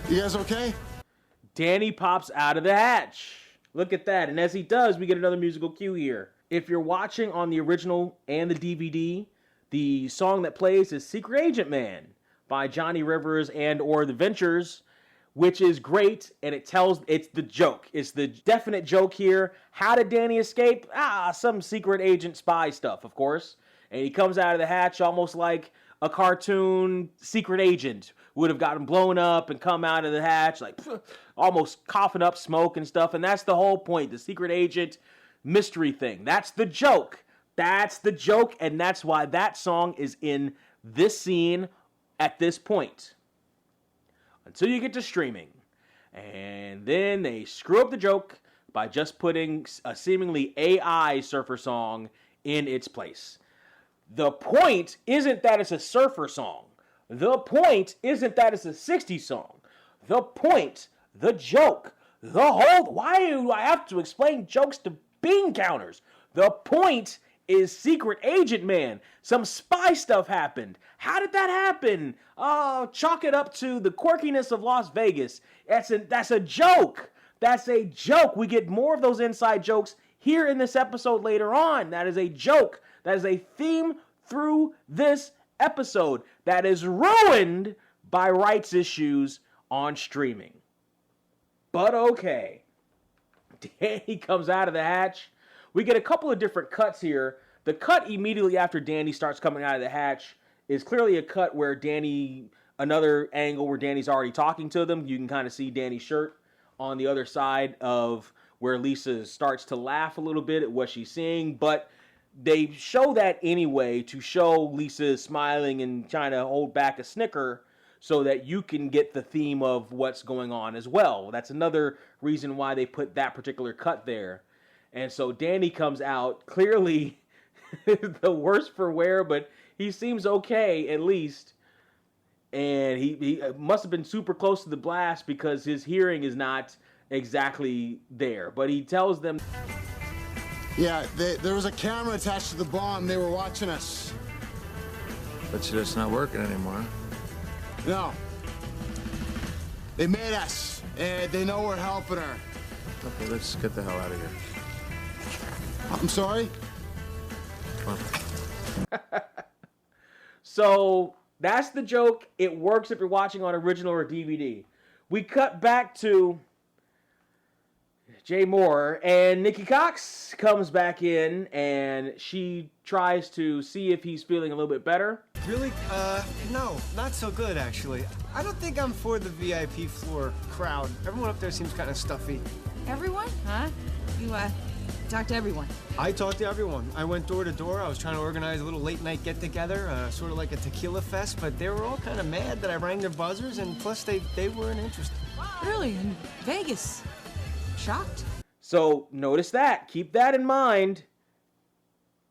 Speaker 8: You guys okay?
Speaker 1: Danny pops out of the hatch. Look at that. And as he does, we get another musical cue here. If you're watching on the original and the DVD, the song that plays is Secret Agent Man by Johnny Rivers and or The Ventures, which is great, and it's the joke. It's the definite joke here. How did Danny escape? Some secret agent spy stuff, of course. And he comes out of the hatch almost like a cartoon secret agent would have gotten blown up and come out of the hatch, like almost coughing up smoke and stuff. And that's the whole point, the secret agent mystery thing. That's the joke. That's the joke, and that's why that song is in this scene at this point. Until you get to streaming. And then they screw up the joke by just putting a seemingly AI surfer song in its place. The point isn't that it's a surfer song. The point isn't that it's a 60s song. The point, the joke, why do I have to explain jokes to bean counters? The point is Secret Agent Man. Some spy stuff happened. How did that happen? Chalk it up to the quirkiness of Las Vegas. That's a joke. That's a joke. We get more of those inside jokes here in this episode later on. That is a joke. That is a theme through this episode that is ruined by rights issues on streaming. But okay. Danny comes out of the hatch. We get a couple of different cuts here. The cut immediately after Danny starts coming out of the hatch is clearly a cut where another angle where Danny's already talking to them. You can kind of see Danny's shirt on the other side of where Lisa starts to laugh a little bit at what she's seeing, but they show that anyway to show Lisa smiling and trying to hold back a snicker so that you can get the theme of what's going on as well. That's another reason why they put that particular cut there. And so Danny comes out, clearly the worse for wear, but he seems okay at least. And he must have been super close to the blast because his hearing is not exactly there. But he tells them...
Speaker 9: Yeah, there was a camera attached to the bomb. They were watching us.
Speaker 8: But it's not working anymore.
Speaker 9: No. They made us, and they know we're helping her.
Speaker 8: Okay, let's get the hell out of here.
Speaker 9: I'm sorry?
Speaker 8: Come on.
Speaker 1: So, that's the joke. It works if you're watching on original or DVD. We cut back to Jay Moore, and Nikki Cox comes back in, and she tries to see if he's feeling a little bit better.
Speaker 9: Really? No, not so good, actually. I don't think I'm for the VIP floor crowd. Everyone up there seems kind of stuffy.
Speaker 10: Everyone? Huh? You, talked to everyone?
Speaker 9: I talked to everyone. I went door to door. I was trying to organize a little late-night get-together, sort of like a tequila fest, but they were all kind of mad that I rang their buzzers, and plus they weren't interested.
Speaker 10: Really? In Vegas? Shocked?
Speaker 1: So, notice that. Keep that in mind.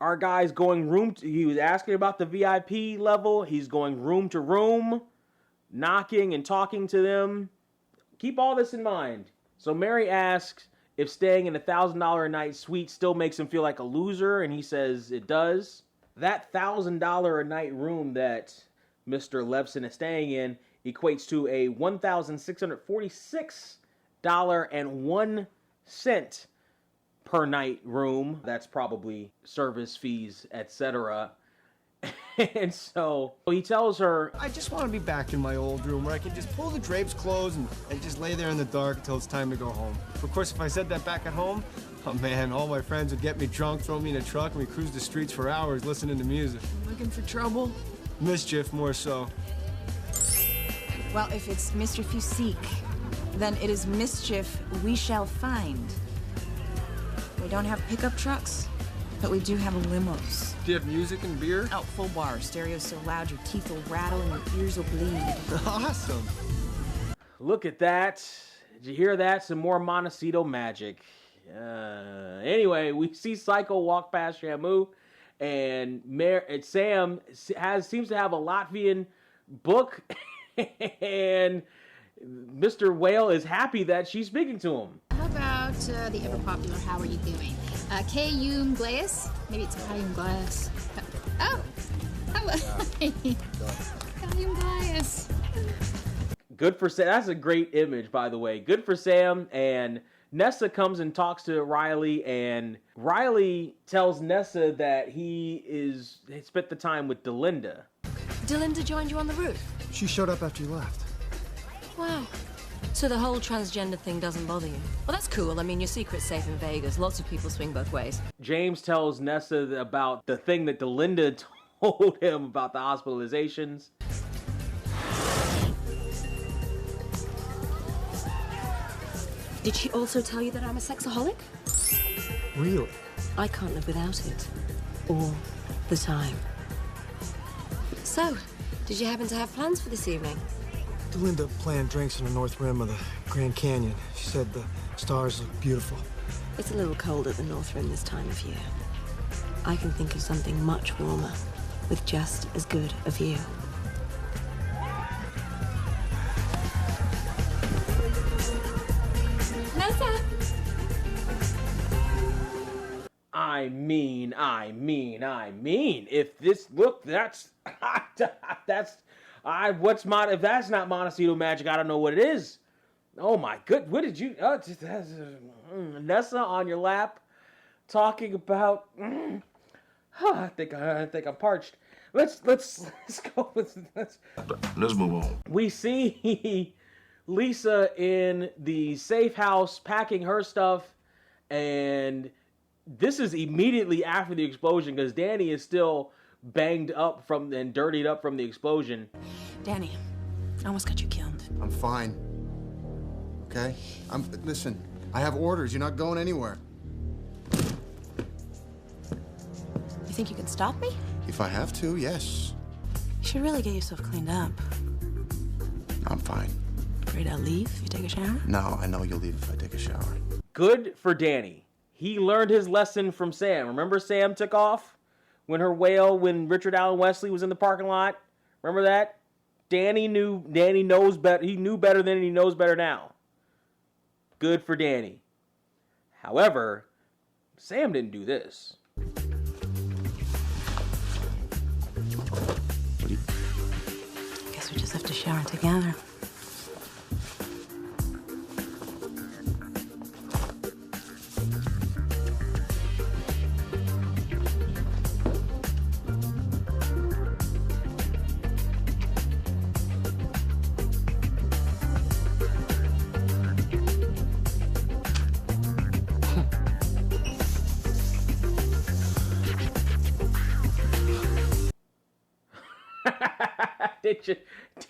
Speaker 1: Our guy's going he was asking about the VIP level. He's going room to room, knocking and talking to them. Keep all this in mind. So Mary asks if staying in a $1,000 a night suite still makes him feel like a loser, and he says it does. That $1,000 a night room that Mr. Levson is staying in equates to a $1,646.01 per night room. That's probably service fees, etc. And so he tells her,
Speaker 9: I just want to be back in my old room where I can just pull the drapes closed and just lay there in the dark until it's time to go home. Of course, if I said that back at home, oh man, all my friends would get me drunk, throw me in a truck, and we cruise the streets for hours listening to music.
Speaker 10: Looking for trouble?
Speaker 9: Mischief, more so.
Speaker 10: Well, if it's mischief you seek, then it is mischief we shall find. We don't have pickup trucks, but we do have limos.
Speaker 11: Do you have music and beer?
Speaker 10: Oh, full bar. Stereo so loud your teeth will rattle and your ears will bleed.
Speaker 9: Awesome.
Speaker 1: Look at that. Did you hear that? Some more Montecito magic. Anyway, we see Psycho walk past Shamu, and Sam seems to have a Latvian book, and Mr. Whale is happy that she's speaking to him.
Speaker 2: How about the ever-popular How Are You Doing? Kayum Glass? Maybe it's Kayum Glass. Oh! Hello! Kayum Glass.
Speaker 1: Good for Sam. That's a great image, by the way. Good for Sam. And Nessa comes and talks to Riley, and Riley tells Nessa that he spent the time with Delinda.
Speaker 6: Delinda joined you on the roof?
Speaker 13: She showed up after you left.
Speaker 6: Wow. So the whole transgender thing doesn't bother you? Well, that's cool. I mean, your secret's safe in Vegas. Lots of people swing both ways.
Speaker 1: James tells Nessa about the thing that Delinda told him about the hospitalizations.
Speaker 6: Did she also tell you that I'm a sexaholic?
Speaker 13: Really?
Speaker 6: I can't live without it. All the time. So, did you happen to have plans for this evening?
Speaker 13: Delinda planned drinks on the north rim of the Grand Canyon. She said the stars look beautiful.
Speaker 6: It's a little cold at the north rim this time of year. I can think of something much warmer, with just as good a view. Nessa!
Speaker 1: I mean. If this, look, that's, if that's not Montecito magic, I don't know what it is. Oh my good, what did you, Nessa on your lap, talking about, I think I'm parched. Let's go with, let's
Speaker 8: move on.
Speaker 1: We see Lisa in the safe house packing her stuff, and this is immediately after the explosion because Danny is still banged up and dirtied up from the explosion.
Speaker 10: Danny, I almost got you killed.
Speaker 14: I'm fine. Okay? Listen, I have orders. You're not going anywhere.
Speaker 10: You think you can stop me?
Speaker 14: If I have to, yes.
Speaker 10: You should really get yourself cleaned up.
Speaker 14: I'm fine.
Speaker 10: Afraid I'll leave if you take a shower?
Speaker 14: No, I know you'll leave if I take a shower.
Speaker 1: Good for Danny. He learned his lesson from Sam. Remember Sam took off when Richard Allen Wesley was in the parking lot? Remember that? Danny knows better. He knew better then and he knows better now. Good for Danny. However, Sam didn't do this.
Speaker 10: Guess we just have to shower together.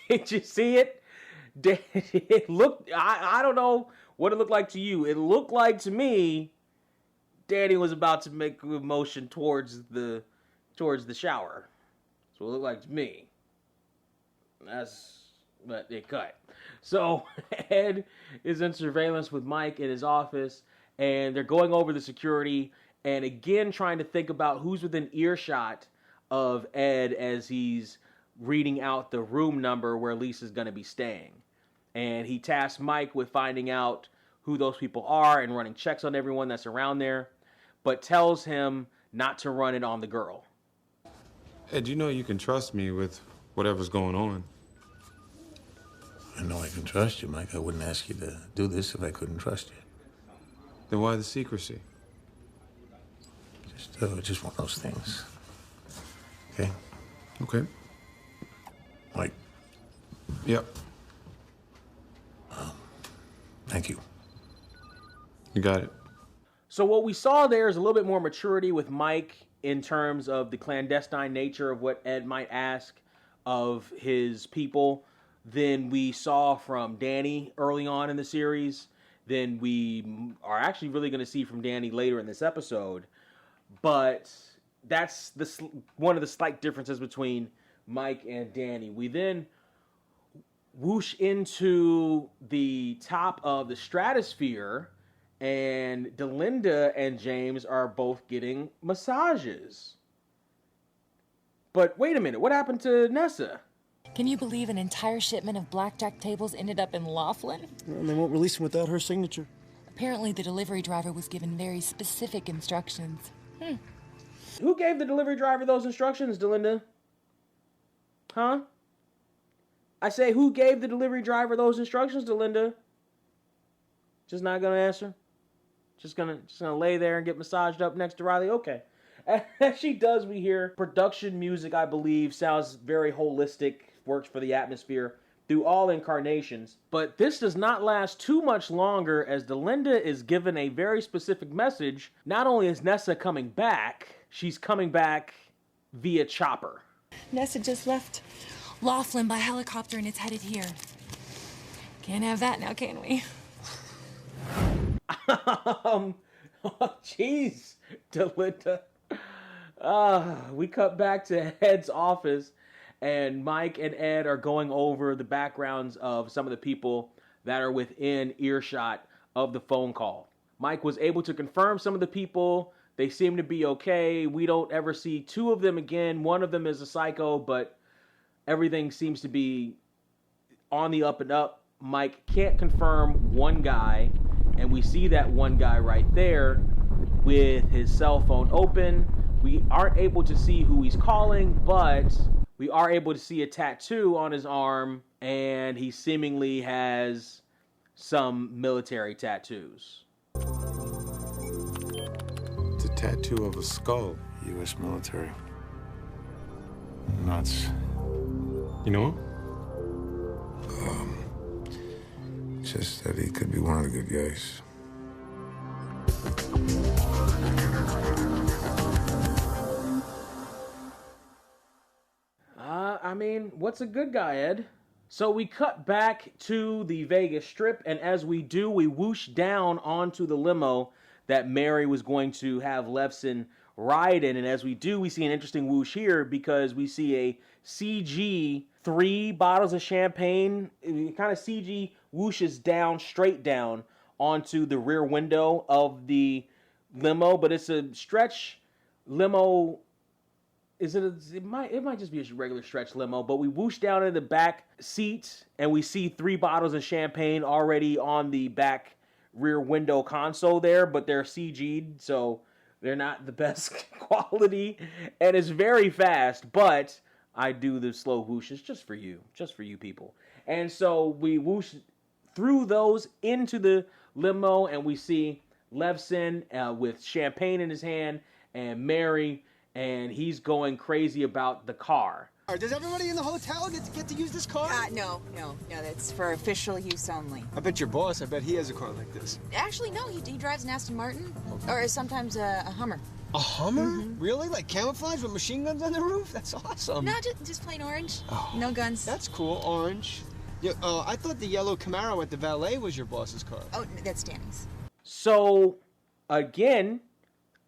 Speaker 1: Did you see it? It looked, I don't know what it looked like to you. It looked like to me Danny was about to make a motion towards the shower. That's what it looked like to me. But it cut. So Ed is in surveillance with Mike in his office, and they're going over the security and again trying to think about who's within earshot of Ed as he's reading out the room number where Lisa's going to be staying. And he tasks Mike with finding out who those people are and running checks on everyone that's around there, but tells him not to run it on the girl.
Speaker 11: Ed, you know you can trust me with whatever's going on.
Speaker 3: I know I can trust you, Mike. I wouldn't ask you to do this if I couldn't trust you.
Speaker 11: Then why the secrecy?
Speaker 3: Just one of those things. Okay?
Speaker 11: Okay.
Speaker 3: Mike.
Speaker 11: Yep.
Speaker 3: Thank you.
Speaker 11: You got it.
Speaker 1: So what we saw there is a little bit more maturity with Mike in terms of the clandestine nature of what Ed might ask of his people than we saw from Danny early on in the series, than we are actually really going to see from Danny later in this episode. But that's one of the slight differences between Mike and Danny. We then whoosh into the top of the stratosphere, and Delinda and James are both getting massages. But wait a minute, what happened to Nessa?
Speaker 7: Can you believe an entire shipment of blackjack tables ended up in Laughlin?
Speaker 13: And they won't release them without her signature.
Speaker 7: Apparently the delivery driver was given very specific instructions.
Speaker 1: Who gave the delivery driver those instructions, Delinda? Huh? I say, who gave the delivery driver those instructions, Delinda? Just not gonna answer? Just gonna lay there and get massaged up next to Riley? Okay. As she does, we hear production music, I believe, sounds very holistic, works for the atmosphere. through all incarnations. But this does not last too much longer, as Delinda is given a very specific message. Not only is Nessa coming back, she's coming back via chopper.
Speaker 7: Nessa just left Laughlin by helicopter and it's headed here. Can't have that now, can we?
Speaker 1: Jeez, Delinda. We cut back to Ed's office, and Mike and Ed are going over the backgrounds of some of the people that are within earshot of the phone call. Mike was able to confirm some of the people. They seem to be okay. We don't ever see two of them again. One of them is a psycho, but everything seems to be on the up and up. Mike can't confirm one guy, and we see that one guy right there with his cell phone open. We aren't able to see who he's calling, but we are able to see a tattoo on his arm, and he seemingly has some military tattoos.
Speaker 8: It's a tattoo of a skull. U.S. military. Nuts.
Speaker 11: You know him?
Speaker 8: Just that he could be one of the good guys.
Speaker 1: I mean, what's a good guy, Ed? So we cut back to the Vegas Strip, and as we do, we whoosh down onto the limo that Mary was going to have Levson ride in. And as we do, we see an interesting whoosh here because we see a CG 3 bottles of champagne. It kind of CG whooshes down, straight down onto the rear window of the limo, but it's a stretch limo. It might just be a regular stretch limo, but we whoosh down in the back seat and we see 3 bottles of champagne already on the back rear window console there, but they're CG'd, so they're not the best quality, and it's very fast, but I do the slow whooshes just for you people. And so we whoosh through those into the limo, and we see Levson with champagne in his hand and Mary, and he's going crazy about the car.
Speaker 9: Does everybody in the hotel get to use this car?
Speaker 10: No, that's for official use only.
Speaker 9: I bet your boss, I bet he has a car like this.
Speaker 10: Actually, no, he drives an Aston Martin, or sometimes a Hummer.
Speaker 9: A Hummer? Mm-hmm. Really? Like camouflage with machine guns on the roof? That's awesome.
Speaker 10: No, just plain orange. Oh, no guns.
Speaker 9: That's cool, orange. Yeah, I thought the yellow Camaro at the valet was your boss's car.
Speaker 10: Oh, that's Danny's.
Speaker 1: So, again,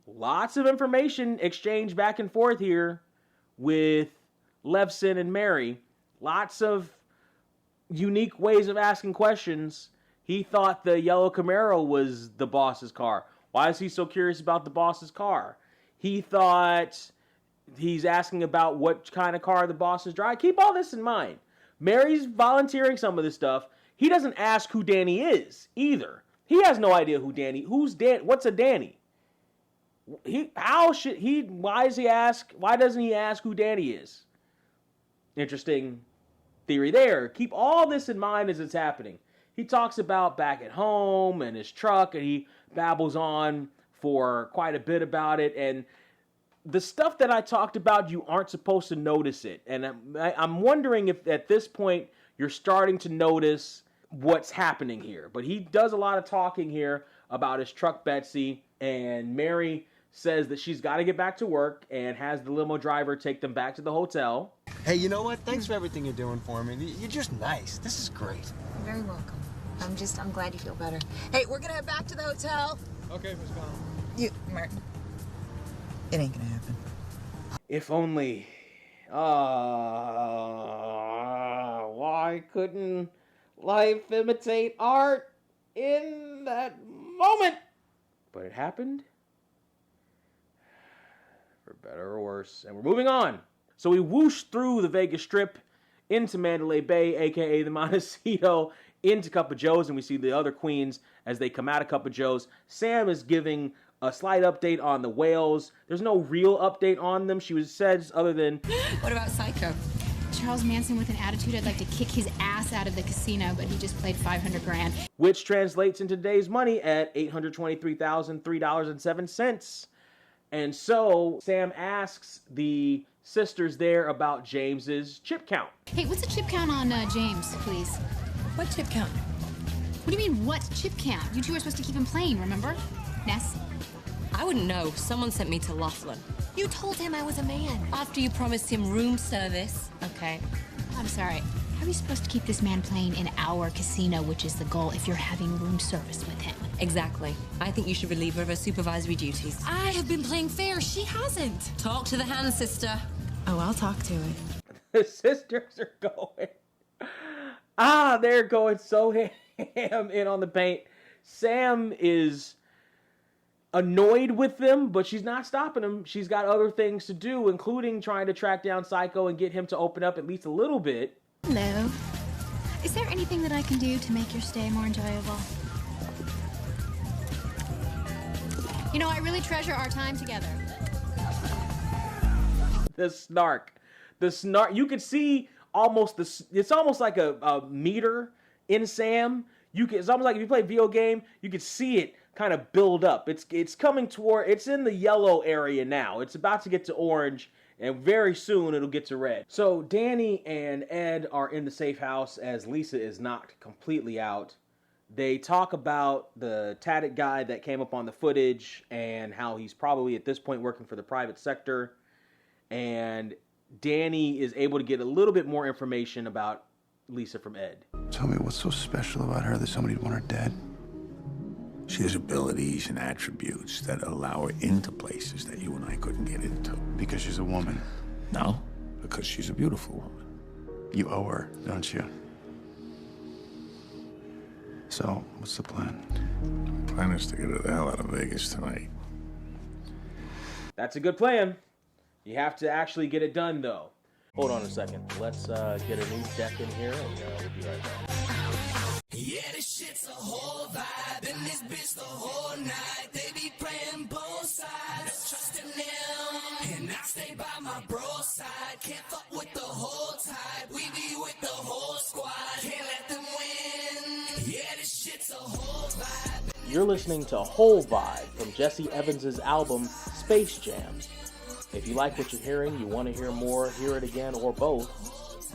Speaker 1: lots of information exchanged back and forth here with Levson and Mary. Lots of unique ways of asking questions. He thought the yellow Camaro was the boss's car. Why is he so curious about the boss's car? He thought he's asking about what kind of car the boss is driving. Keep all this in mind. Mary's volunteering some of this stuff. He doesn't ask who Danny is either. He has no idea who Danny. Who's Dan? What's a Danny? Why doesn't he ask who Danny is? Interesting theory there. Keep all this in mind as it's happening. He talks about back at home and his truck, and he babbles on for quite a bit about it. And the stuff that I talked about, you aren't supposed to notice it. And I'm wondering if at this point you're starting to notice what's happening here. But he does a lot of talking here about his truck, Betsy, and Mary says that she's got to get back to work and has the limo driver take them back to the hotel.
Speaker 9: Hey, you know what? Thanks for everything you're doing for me. You're just nice. This is great.
Speaker 10: You're very welcome. I'm glad you feel better. Hey, we're gonna head back to the hotel.
Speaker 9: Okay, Miss Bell.
Speaker 10: Martin. It ain't gonna happen.
Speaker 1: If only. Why couldn't life imitate art in that moment? But it happened. For better or worse. And we're moving on. So we whoosh through the Vegas Strip into Mandalay Bay, a.k.a. the Montecito, into Cup of Joe's, and we see the other queens as they come out of Cup of Joe's. Sam is giving a slight update on the whales. There's no real update on them. She says other than...
Speaker 2: What about Psycho? Charles Manson with an attitude. I'd like to kick his ass out of the casino, but he just played $500,000.
Speaker 1: Which translates into today's money at $823,003.07. And so Sam asks the sisters there about James's chip count.
Speaker 2: Hey, what's the chip count on James, please?
Speaker 7: What chip count?
Speaker 2: What do you mean, what chip count? You two were supposed to keep him playing, remember? Ness?
Speaker 6: I wouldn't know. Someone sent me to Laughlin.
Speaker 7: You told him I was a man.
Speaker 6: After you promised him room service. Okay.
Speaker 2: I'm sorry. How are you supposed to keep this man playing in our casino, which is the goal, if you're having room service with him?
Speaker 6: Exactly. I think you should relieve her of her supervisory duties.
Speaker 7: I have been playing fair. She hasn't.
Speaker 6: Talk to the hand, sister.
Speaker 4: Oh, I'll talk to it.
Speaker 1: The sisters are going. They're going so ham in on the paint. Sam is annoyed with them, but she's not stopping him. She's got other things to do, including trying to track down Psycho and get him to open up at least a little bit.
Speaker 2: Hello. Is there anything that I can do to make your stay more enjoyable? You know, I really treasure our time together.
Speaker 1: The snark. You could see it's almost like a meter in Sam. It's almost like if you play a video game, you could see it kind of build up. It's coming toward, it's in the yellow area now. It's about to get to orange, and very soon it'll get to red. So Danny and Ed are in the safe house as Lisa is knocked completely out. They talk about the tatted guy that came up on the footage and how he's probably at this point working for the private sector. And Danny is able to get a little bit more information about Lisa from Ed.
Speaker 8: Tell me, what's so special about her that somebody'd want her dead? She has abilities and attributes that allow her into places that you and I couldn't get into.
Speaker 12: Because she's a woman.
Speaker 8: No, because she's a beautiful woman.
Speaker 12: You owe her, don't you? So, what's the plan?
Speaker 8: The plan is to get her the hell out of Vegas tonight.
Speaker 1: That's a good plan. You have to actually get it done, though. Hold on a second. Let's get a new deck in here, and we'll be right back.
Speaker 15: Yeah, this shit's a whole vibe, and this bitch the whole night. They be playing both sides, trusting them, and I stay by my bro side. Can't fuck with the whole tide. We be with the whole squad. Can't let them win. Yeah, this shit's a whole vibe.
Speaker 1: You're listening to Whole Vibe from Jesse Evans' album Space Jam. If you like what you're hearing, you want to hear more, hear it again, or both,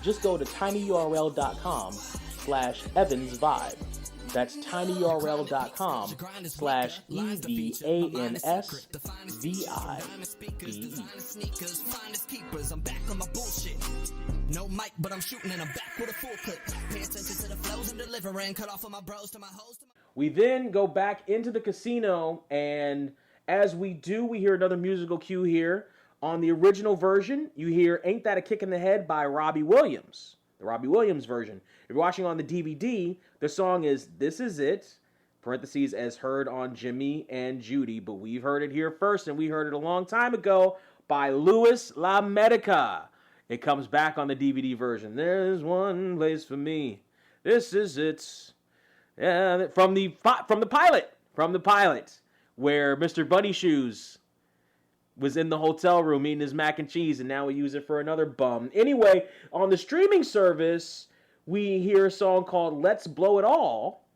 Speaker 1: just go to tinyurl.com/EvansVibe. That's tinyurl.com/EvansVibe.
Speaker 15: I'm back on my bullshit. No mic, but I'm shooting and I'm back with a full clip. Pay attention to the flows I'm delivering. Cut off of my bros to my hoes.
Speaker 1: We then go back into the casino, and as we do, we hear another musical cue here. On the original version, you hear Ain't That a Kick in the Head by Robbie Williams. The Robbie Williams version. If you're watching on the DVD, the song is This Is It, parentheses, as heard on Jimmy and Judy, but we've heard it here first, and we heard it a long time ago by Louis La Medica. It comes back on the DVD version. There's one place for me. This is it. Yeah, from the pilot, where Mr. Bunny Shoes was in the hotel room eating his mac and cheese, and now we use it for another bum. Anyway, on the streaming service, we hear a song called Let's Blow It All,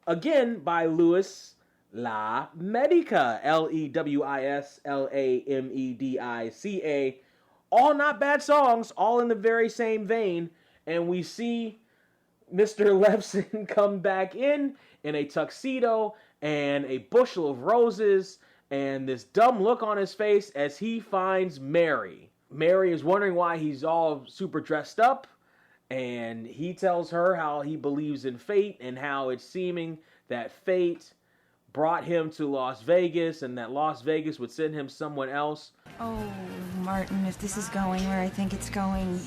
Speaker 1: again by Louis La Medica, LEWISLAMEDICA. All not bad songs, all in the very same vein, and we see Mr. Levson come back in a tuxedo and a bushel of roses and this dumb look on his face as he finds Mary. Mary is wondering why he's all super dressed up, and he tells her how he believes in fate and how it's seeming that fate brought him to Las Vegas and that Las Vegas would send him someone else.
Speaker 10: Oh, Martin, if this is going where I think it's going,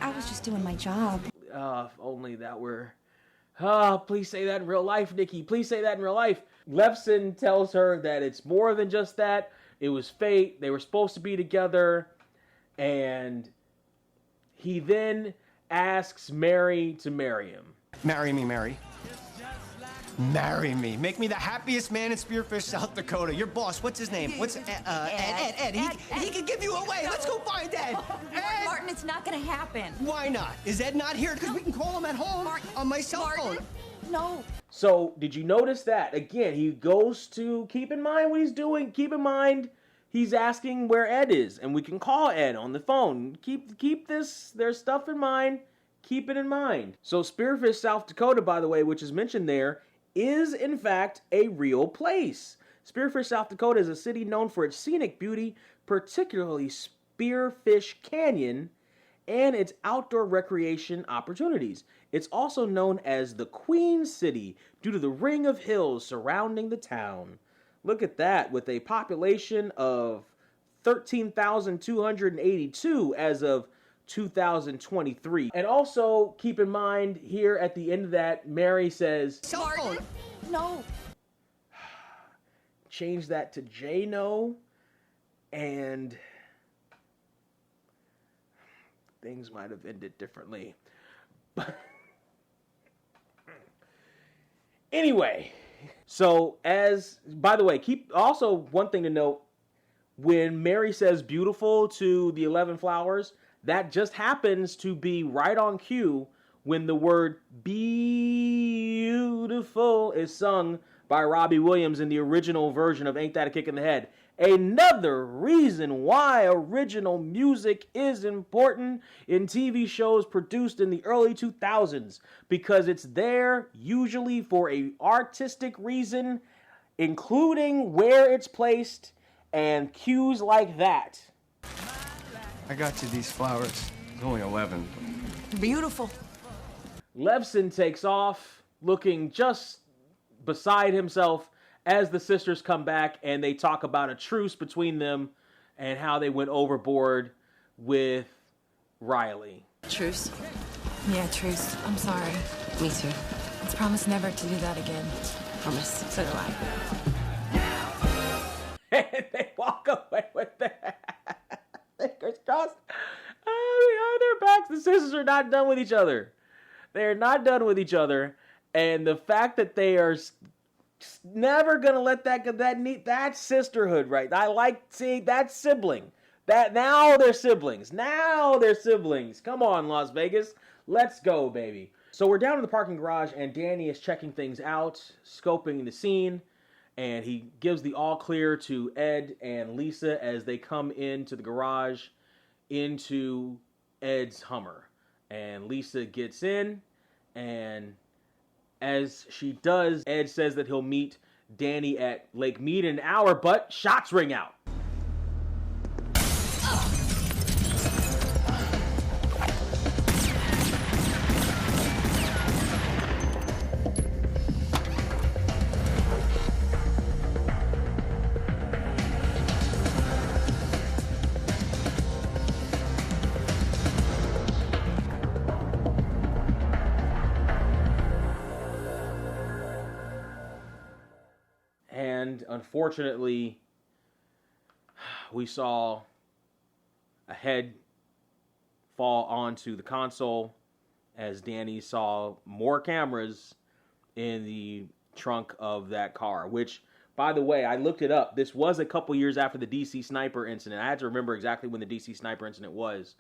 Speaker 10: I was just doing my job.
Speaker 1: If only that were... please say that in real life, Nikki. Please say that in real life. Levson tells her that it's more than just that. It was fate. They were supposed to be together. And he then asks Mary to marry him.
Speaker 9: Marry me, Mary. Marry me. Make me the happiest man in Spearfish, South Dakota. Your boss, what's his name? What's Ed. He can give you away. Let's go find Ed. Ed!
Speaker 10: Martin, it's not gonna happen.
Speaker 9: Why not? Is Ed not here? Because we can call him at home on my cell phone.
Speaker 10: No.
Speaker 1: So, did you notice that? Again, he goes to, keep in mind what he's doing. Keep in mind, he's asking where Ed is. And we can call Ed on the phone. Keep this, their stuff in mind. Keep it in mind. So, Spearfish, South Dakota, by the way, which is mentioned there, is in fact a real place. Spearfish, South Dakota is a city known for its scenic beauty, particularly Spearfish Canyon, and its outdoor recreation opportunities. It's also known as the Queen City due to the ring of hills surrounding the town. Look at that, with a population of 13,282 as of 2023. And also keep in mind here at the end of that, Mary says,
Speaker 10: Cell phone. No.
Speaker 1: Change that to J-No, and things might have ended differently. But anyway, so by the way, also one thing to note, when Mary says beautiful to the 11 flowers, that just happens to be right on cue when the word beautiful is sung by Robbie Williams in the original version of Ain't That a Kick in the Head. Another reason why original music is important in TV shows produced in the early 2000s, because it's there usually for an artistic reason, including where it's placed and cues like that.
Speaker 9: I got you these flowers. It's only 11.
Speaker 10: Beautiful.
Speaker 1: Levson takes off, looking just beside himself as the sisters come back and they talk about a truce between them and how they went overboard with Riley.
Speaker 7: Truce? Yeah, truce. I'm sorry.
Speaker 6: Me too.
Speaker 7: Let's promise never to do that again.
Speaker 6: Promise.
Speaker 7: So do I.
Speaker 1: And they walk away with that. Fingers crossed. Behind their backs, the sisters are not done with each other. They're not done with each other. And the fact that they are never gonna let that sisterhood, right? I like seeing that sibling. That now they're siblings. Now they're siblings. Come on, Las Vegas. Let's go, baby. So we're down in the parking garage and Danny is checking things out, scoping the scene, and he gives the all clear to Ed and Lisa as they come into the garage into Ed's Hummer. And Lisa gets in, and as she does, Ed says that he'll meet Danny at Lake Mead in an hour, but shots ring out. And unfortunately, we saw a head fall onto the console as Danny saw more cameras in the trunk of that car, which, by the way, I looked it up. This was a couple years after the DC Sniper incident. I had to remember exactly when the DC Sniper incident was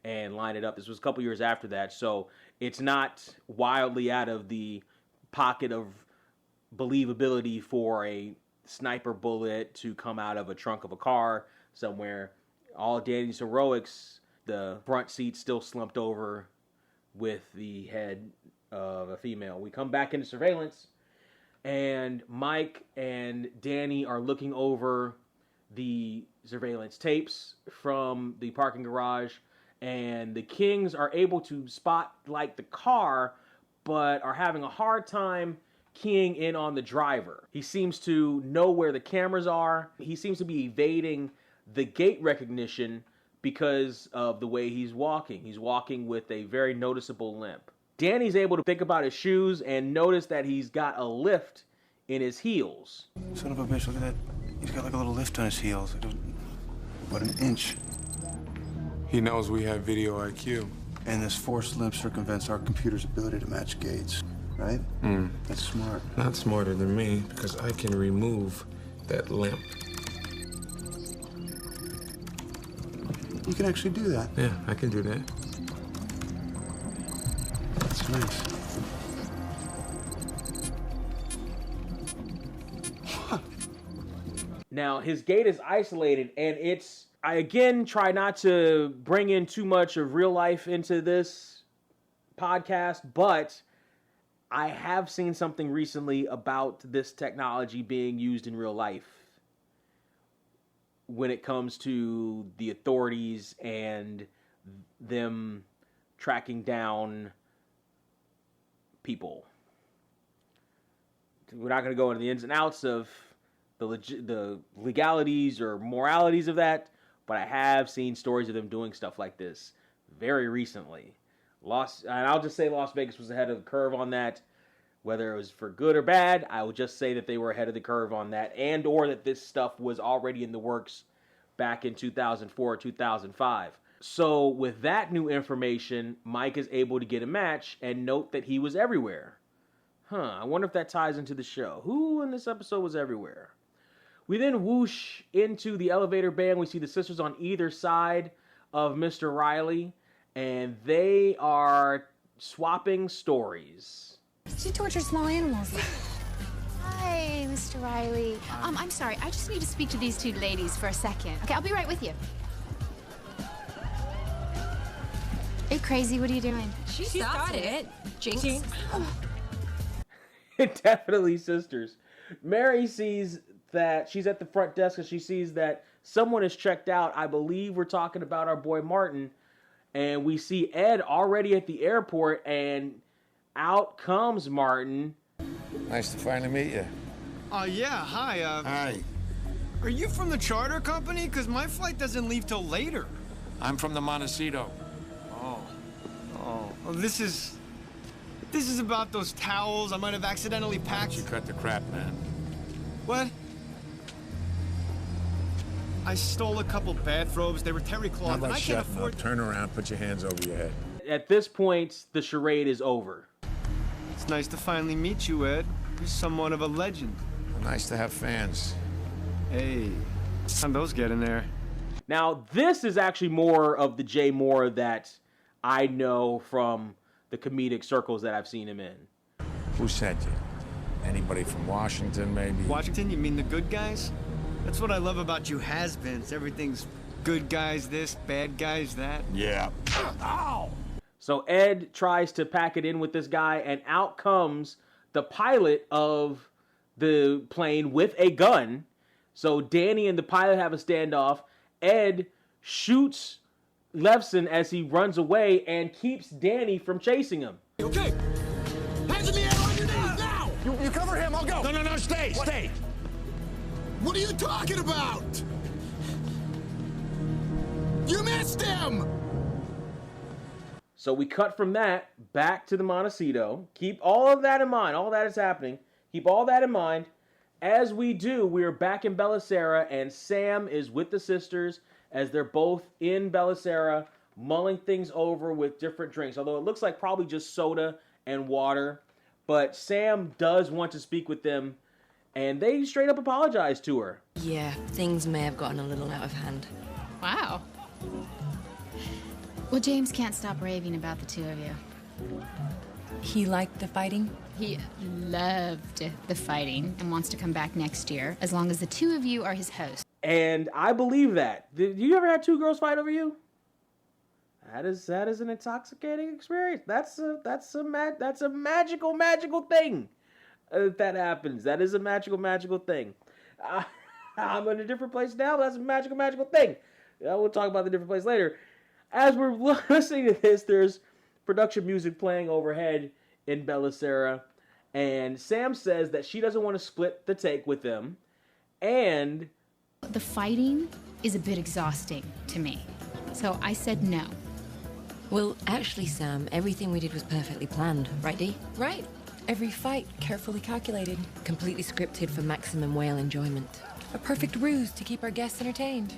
Speaker 1: and line it up. This was a couple years after that, so it's not wildly out of the pocket of believability for a sniper bullet to come out of a trunk of a car somewhere. All Danny's heroics, the front seat still slumped over with the head of a female. We come back into surveillance, and Mike and Danny are looking over the surveillance tapes from the parking garage, and the Kings are able to spot like the car, but are having a hard time keying in on the driver. He seems to know where the cameras are. He seems to be evading the gait recognition because of the way he's walking. He's walking with a very noticeable limp. Danny's able to think about his shoes and notice that he's got a lift in his heels.
Speaker 8: Son of a bitch, look at that. He's got like a little lift on his heels. About an inch.
Speaker 16: He knows we have video IQ.
Speaker 8: And this forced limp circumvents our computer's ability to match gaits. Right? That's smart.
Speaker 16: Not smarter than me, because I can remove that limp.
Speaker 8: You can actually do that.
Speaker 16: Yeah, I can do that.
Speaker 8: That's nice.
Speaker 1: Now, his gate is isolated, and I again try not to bring in too much of real life into this podcast, but I have seen something recently about this technology being used in real life when it comes to the authorities and them tracking down people. We're not going to go into the ins and outs of the legalities or moralities of that, but I have seen stories of them doing stuff like this very recently. And I'll just say Las Vegas was ahead of the curve on that. Whether it was for good or bad, I will just say that they were ahead of the curve on that, and or that this stuff was already in the works back in 2004 or 2005. So with that new information, Mike is able to get a match and note that he was everywhere. I wonder if that ties into the show. Who in this episode was everywhere? We then whoosh into the elevator band. We see the sisters on either side of Mr. Riley, and they are swapping stories.
Speaker 2: She tortured small animals. Hi, Mr. Riley. I'm sorry. I just need to speak to these two ladies for a second. Okay, I'll be right with you. Are you crazy? What are you doing?
Speaker 6: She started it. Jinx.
Speaker 1: Definitely sisters. Mary sees that she's at the front desk and she sees that someone is checked out. I believe we're talking about our boy Martin. And we see Ed already at the airport, and out comes Martin.
Speaker 3: Nice to finally meet you.
Speaker 9: Yeah, hi.
Speaker 3: Hi.
Speaker 9: Are you from the charter company? Because my flight doesn't leave till later.
Speaker 3: I'm from the Montecito.
Speaker 9: Oh, this is about those towels I might have accidentally packed.
Speaker 3: You cut the crap, man.
Speaker 9: What? I stole a couple bathrobes. They were terry cloth, and I can't afford...
Speaker 3: Turn around, put your hands over your head.
Speaker 1: At this point, the charade is over.
Speaker 9: It's nice to finally meet you, Ed. You're somewhat of a legend.
Speaker 3: Nice to have fans.
Speaker 9: Hey, how'd those get in there?
Speaker 1: Now, this is actually more of the Jay Moore that I know from the comedic circles that I've seen him in.
Speaker 3: Who sent you? Anybody from Washington, maybe?
Speaker 9: Washington? You mean the good guys? That's what I love about you has-beens. Everything's good guys this, bad guys that.
Speaker 3: Yeah.
Speaker 9: Ow!
Speaker 1: So Ed tries to pack it in with this guy, and out comes the pilot of the plane with a gun. So Danny and the pilot have a standoff. Ed shoots Levson as he runs away and keeps Danny from chasing him.
Speaker 15: Okay. Hands in the air on your knees now!
Speaker 14: You cover him, I'll go!
Speaker 3: No, stay, stay!
Speaker 15: What are you talking about? You missed him!
Speaker 1: So we cut from that back to the Montecito. Keep all of that in mind. All that is happening. Keep all that in mind. As we do, we are back in Belisara, and Sam is with the sisters as they're both in Belisara, mulling things over with different drinks. Although it looks like probably just soda and water. But Sam does want to speak with them, and they straight up apologize to her.
Speaker 6: Yeah, things may have gotten a little out of hand.
Speaker 2: Wow. Well, James can't stop raving about the two of you.
Speaker 7: He liked the fighting?
Speaker 2: He loved the fighting and wants to come back next year, as long as the two of you are his hosts.
Speaker 1: And I believe that. Did you ever have two girls fight over you? That is an intoxicating experience. That's a magical thing. That happens. That is a magical thing. I'm in a different place now. But that's a magical thing. We'll talk about the different place later. As we're listening to this, there's production music playing overhead in Belisara, and Sam says that she doesn't want to split the take with them, and
Speaker 2: the fighting is a bit exhausting to me, so I said no.
Speaker 6: Well, actually, Sam, everything we did was perfectly planned, right, Dee?
Speaker 7: Right. Every fight carefully calculated.
Speaker 6: Completely scripted for maximum whale enjoyment.
Speaker 7: A perfect ruse to keep our guests entertained.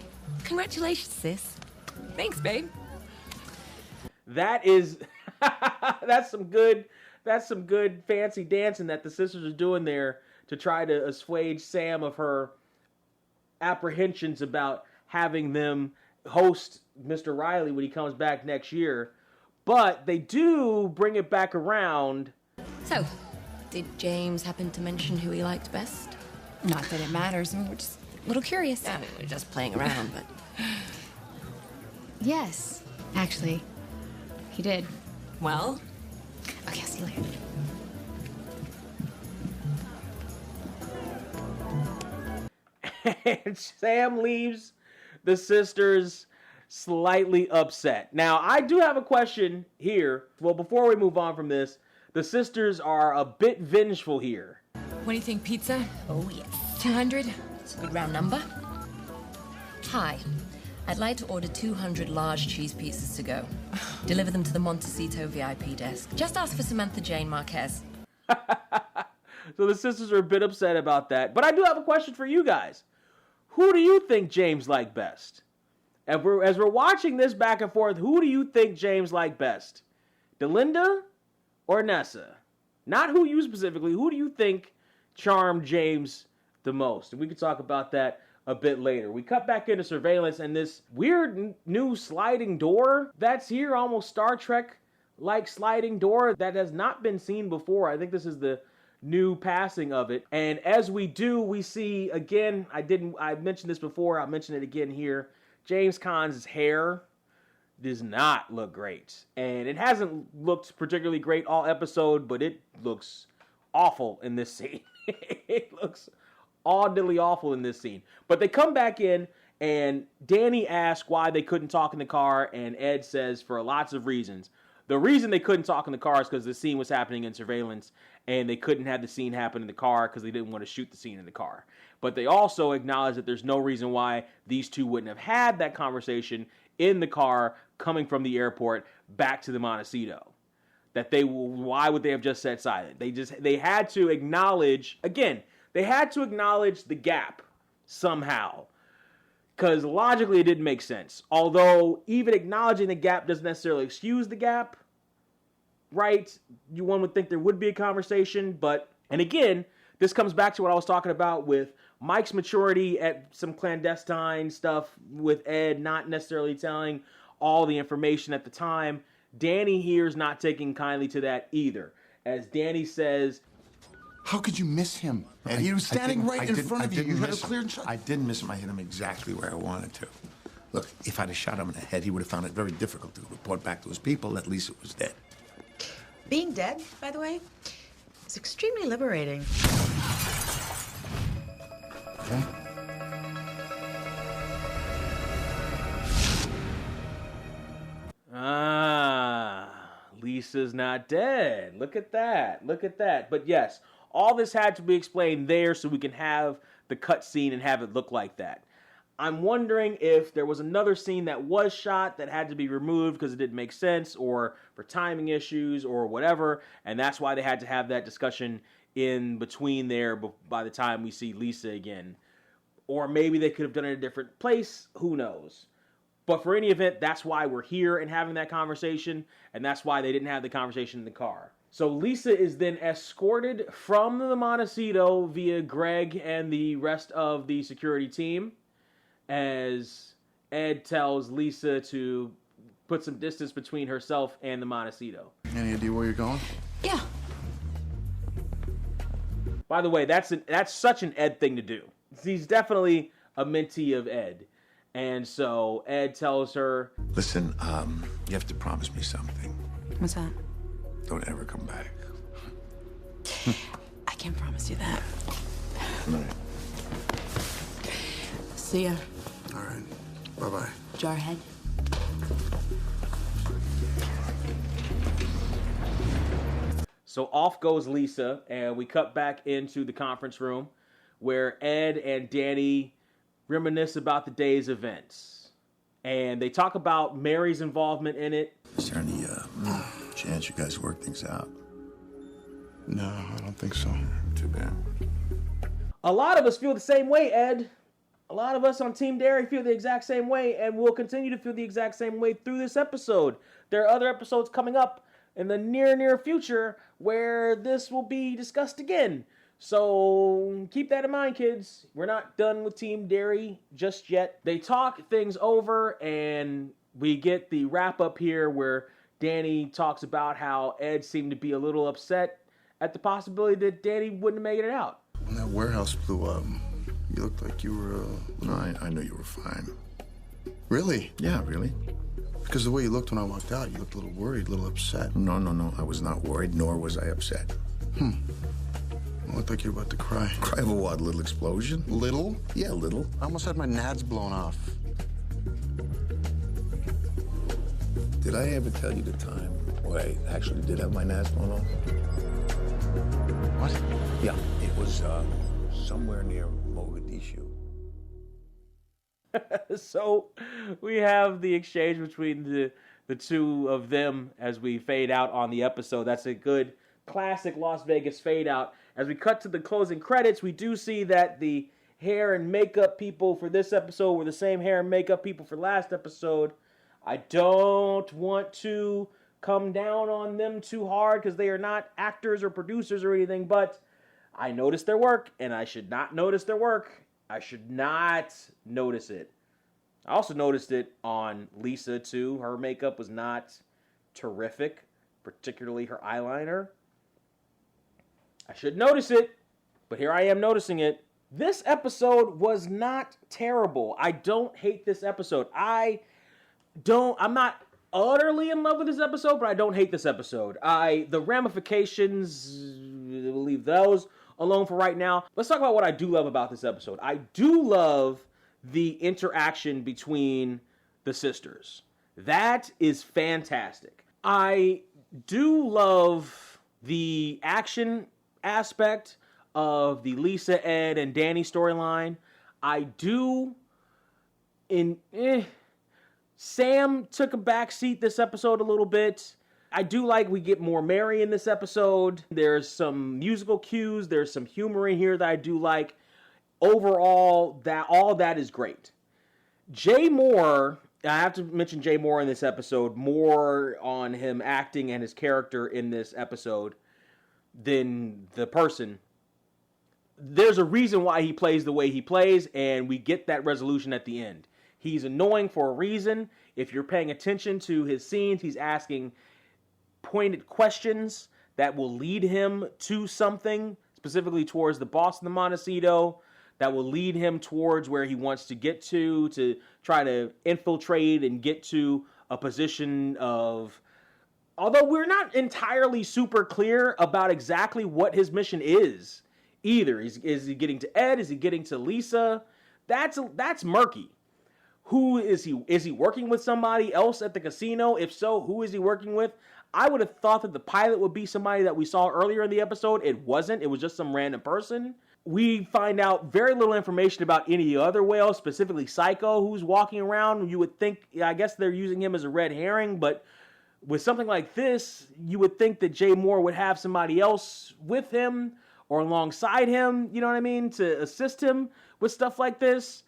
Speaker 6: Congratulations, sis.
Speaker 7: Thanks, babe.
Speaker 1: That is that's some good fancy dancing that the sisters are doing there to try to assuage Sam of her apprehensions about having them host Mr. Riley when he comes back next year. But they do bring it back around.
Speaker 6: So, did James happen to mention who he liked best?
Speaker 7: Not that it matters. I mean, we're just
Speaker 6: A little curious.
Speaker 7: Yeah, we were just playing around, but...
Speaker 2: Yes, actually. He did.
Speaker 7: Well?
Speaker 2: Okay, I'll see you later.
Speaker 1: And Sam leaves the sisters slightly upset. Now, I do have a question here. Well, before we move on from this, the sisters are a bit vengeful here.
Speaker 7: What do you think, pizza?
Speaker 6: Oh, yes.
Speaker 7: 200?
Speaker 6: It's a good round number. Hi. I'd like to order 200 large cheese pizzas to go. Deliver them to the Montecito VIP desk. Just ask for Samantha Jane Marquez.
Speaker 1: So the sisters are a bit upset about that. But I do have a question for you guys. Who do you think James liked best? As we're watching this back and forth, who do you think James liked best? Delinda or Nessa? Not who you specifically. Who do you think charmed James the most? And we could talk about that a bit later. We cut back into surveillance and this weird new sliding door that's here, almost Star Trek-like sliding door that has not been seen before. I think this is the new passing of it. And as we do, we see again, I mentioned this before, I'll mention it again here. James Caan's hair does not look great. And it hasn't looked particularly great all episode, but it looks awful in this scene. It looks oddly awful in this scene. But they come back in and Danny asks why they couldn't talk in the car, and Ed says for lots of reasons. The reason they couldn't talk in the car is because the scene was happening in surveillance, and they couldn't have the scene happen in the car because they didn't want to shoot the scene in the car. But they also acknowledge that there's no reason why these two wouldn't have had that conversation in the car coming from the airport back to the Montecito. Why would they have just said silent? They had to acknowledge, again, they had to acknowledge the gap somehow. Because logically it didn't make sense. Although even acknowledging the gap doesn't necessarily excuse the gap, right? One would think there would be a conversation, and again, this comes back to what I was talking about with Mike's maturity at some clandestine stuff with Ed not necessarily telling all the information at the time. Danny here is not taking kindly to that either. As Danny says,
Speaker 8: how could you miss him? And he was standing right in front of you. You had a clear shot. I didn't miss him. I hit him exactly where I wanted to. Look, if I'd have shot him in the head, he would have found it very difficult to report back to his people. At least it was dead.
Speaker 10: Being dead, by the way, is extremely liberating.
Speaker 8: Okay.
Speaker 1: Lisa's not dead. Look at that. Look at that. But yes, all this had to be explained there so we can have the cut scene and have it look like that. I'm wondering if there was another scene that was shot that had to be removed because it didn't make sense or for timing issues or whatever, and that's why they had to have that discussion in between there by the time we see Lisa again. Or maybe they could have done it in a different place. Who knows? But for any event, that's why we're here and having that conversation, and that's why they didn't have the conversation in the car. So Lisa is then escorted from the Montecito via Greg and the rest of the security team, as Ed tells Lisa to put some distance between herself and the Montecito.
Speaker 8: Any idea where you're going?
Speaker 6: Yeah.
Speaker 1: By the way, that's such an Ed thing to do. He's definitely a mentee of Ed. And so Ed tells her,
Speaker 8: listen, you have to promise me something.
Speaker 10: What's that?
Speaker 8: Don't ever come back.
Speaker 10: I can't promise you that.
Speaker 8: All right.
Speaker 10: See ya.
Speaker 8: All right. Bye-bye.
Speaker 10: Jarhead.
Speaker 1: So off goes Lisa, and we cut back into the conference room where Ed and Danny reminisce about the day's events. And they talk about Mary's involvement in it.
Speaker 8: Is there any chance you guys work things out?
Speaker 16: No, I don't think so.
Speaker 8: Too bad.
Speaker 1: A lot of us feel the same way, Ed. A lot of us on Team Derry feel the exact same way, and we'll continue to feel the exact same way through this episode. There are other episodes coming up in the near future where this will be discussed again. So keep that in mind, kids. We're not done with Team Derry just yet. They talk things over, and we get the wrap up here where Danny talks about how Ed seemed to be a little upset at the possibility that Danny wouldn't have made it out.
Speaker 8: When that warehouse blew up,
Speaker 14: You looked like you were,
Speaker 8: No, I knew you were fine.
Speaker 14: Really?
Speaker 8: Yeah, really.
Speaker 14: Because the way you looked when I walked out, you looked a little worried, a little upset.
Speaker 8: No. I was not worried, nor was I upset.
Speaker 14: You looked like you were about to cry.
Speaker 8: Cry over what? Little explosion?
Speaker 14: Little?
Speaker 8: Yeah, little.
Speaker 14: I almost had my nads blown off.
Speaker 8: Did I ever tell you the time where I actually did have my nads blown off?
Speaker 14: What?
Speaker 8: Yeah, it was somewhere near Mogadishu.
Speaker 1: So we have the exchange between the two of them as we fade out on the episode. That's a good classic Las Vegas fade out. As we cut to the closing credits, we do see that the hair and makeup people for this episode were the same hair and makeup people for last episode. I don't want to come down on them too hard because they are not actors or producers or anything, but I noticed their work, and I should not notice their work. I should not notice it. I also noticed it on Lisa, too. Her makeup was not terrific, particularly her eyeliner. I should notice it, but here I am noticing it. This episode was not terrible. I don't hate this episode. I'm not utterly in love with this episode, but I don't hate this episode. The ramifications, we'll leave those alone for right now. Let's talk about what I do love about this episode. I do love the interaction between the sisters. That is fantastic. I do love the action aspect of the Lisa, Ed, and Danny storyline. I do Sam took a backseat this episode a little bit. I do like we get more Mary in this episode. There's some musical cues. There's some humor in here that I do like. Overall, all that is great. Jay Mohr, I have to mention Jay Mohr in this episode, more on him acting and his character in this episode than the person. There's a reason why he plays the way he plays, and we get that resolution at the end. He's annoying for a reason. If you're paying attention to his scenes, he's asking pointed questions that will lead him to something, specifically towards the boss of the Montecito, that will lead him towards where he wants to get to try to infiltrate and get to a position of... Although we're not entirely super clear about exactly what his mission is either. Is he getting to Ed? Is he getting to Lisa? That's murky. Who is he? Is he working with somebody else at the casino? If so, who is he working with? I would have thought that the pilot would be somebody that we saw earlier in the episode. It wasn't. It was just some random person. We find out very little information about any other whale, specifically Psycho, who's walking around. You would think, I guess they're using him as a red herring, but with something like this, you would think that Jay Mohr would have somebody else with him or alongside him, you know what I mean, to assist him with stuff like this.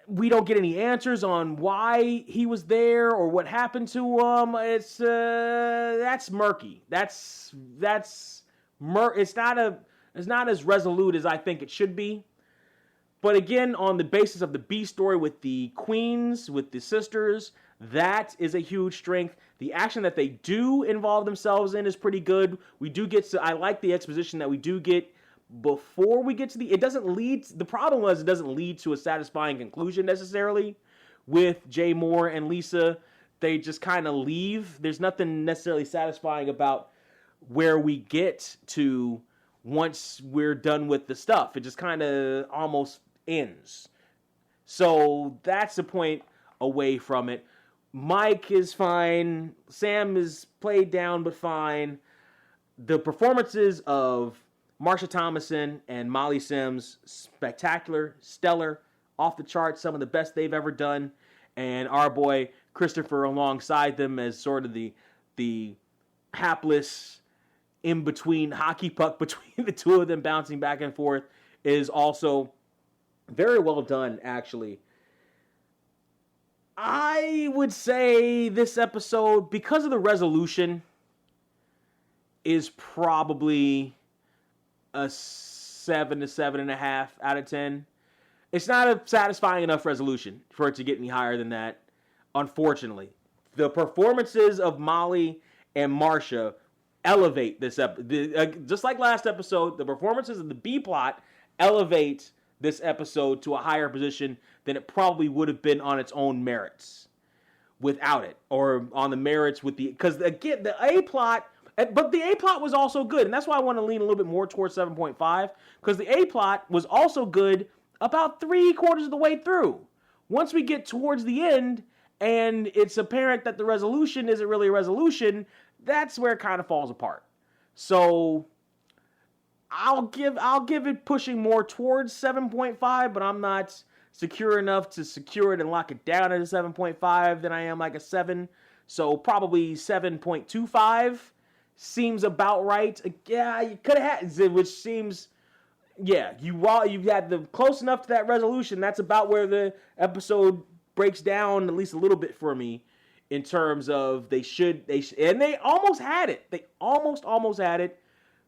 Speaker 1: We don't get any answers on why he was there or what happened to him. That's murky. It's not as resolute as I think it should be. But again, on the basis of the B story with the queens, with the sisters, that is a huge strength. The action that they do involve themselves in is pretty good. I like the exposition that we do get before we get to the problem was it doesn't lead to a satisfying conclusion necessarily with Jay Mohr and Lisa. They just kind of leave. There's nothing necessarily satisfying about where we get to once we're done with the stuff. It just kind of almost ends. So that's the point away from it. Mike is fine. Sam is played down but fine. The performances of Marsha Thomason and Molly Sims, spectacular, stellar, off the charts, some of the best they've ever done. And our boy Christopher alongside them as sort of the hapless in-between hockey puck between the two of them bouncing back and forth is also very well done, actually. I would say this episode, because of the resolution, is probably a 7 to 7.5 out of 10. It's not a satisfying enough resolution for it to get any higher than that, unfortunately. The performances of Molly and Marsha elevate this episode. Just like last episode, the performances of the B plot elevate this episode to a higher position than it probably would have been on its own merits without it, or on the merits with the, because again, the A-plot, but the A-plot was also good, and that's why I want to lean a little bit more towards 7.5, because the A-plot was also good about 3/4 of the way through. Once we get towards the end, and it's apparent that the resolution isn't really a resolution, that's where it kind of falls apart. So I'll give it pushing more towards 7.5, but I'm not secure enough to secure it and lock it down at a 7.5 than I am like a 7. So probably 7.25 seems about right. Yeah, you could have had, which seems, yeah, you had the close enough to that resolution. That's about where the episode breaks down at least a little bit for me in terms of they almost had it. They almost had it.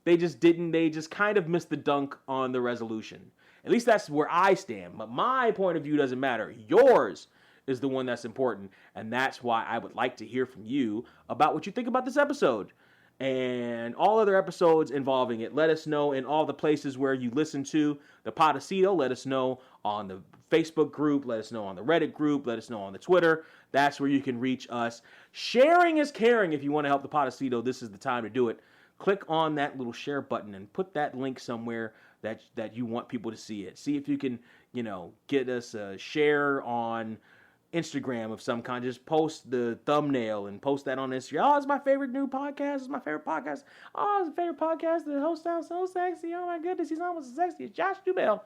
Speaker 1: They just didn't. They just kind of missed the dunk on the resolution. At least that's where I stand. But my point of view doesn't matter. Yours is the one that's important. And that's why I would like to hear from you about what you think about this episode and all other episodes involving it. Let us know in all the places where you listen to the Podacito. Let us know on the Facebook group. Let us know on the Reddit group. Let us know on the Twitter. That's where you can reach us. Sharing is caring. If you want to help the Podacito, this is the time to do it. Click on that little share button and put that link somewhere that you want people to see it. See if you can, get us a share on Instagram of some kind. Just post the thumbnail and post that on Instagram. Oh, it's my favorite new podcast. It's my favorite podcast. Oh, it's a favorite podcast. The host sounds so sexy. Oh my goodness, he's almost as sexy as Josh Duhamel.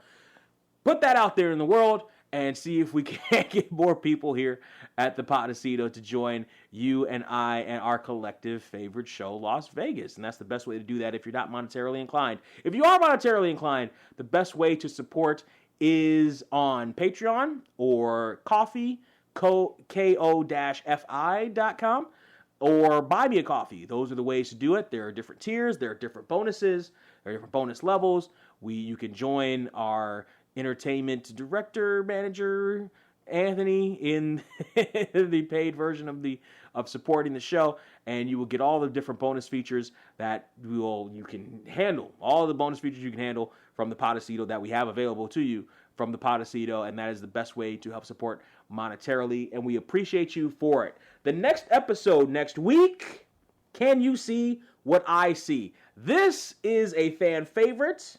Speaker 1: Put that out there in the world and see if we can get more people here at the Podacito to join you and I and our collective favorite show, Las Vegas. And that's the best way to do that if you're not monetarily inclined. If you are monetarily inclined, the best way to support is on Patreon or Ko-fi, ko-fi.com, or Buy Me a Coffee. Those are the ways to do it. There are different tiers. There are different bonuses. There are different bonus levels. You can join our entertainment director, manager, Anthony, in the paid version of supporting the show, and you will get all the different bonus features that you can handle. All the bonus features you can handle from the Podacito that we have available to you from the Podacito, and that is the best way to help support monetarily, and we appreciate you for it. The next episode next week, Can You See What I See? This is a fan favorite.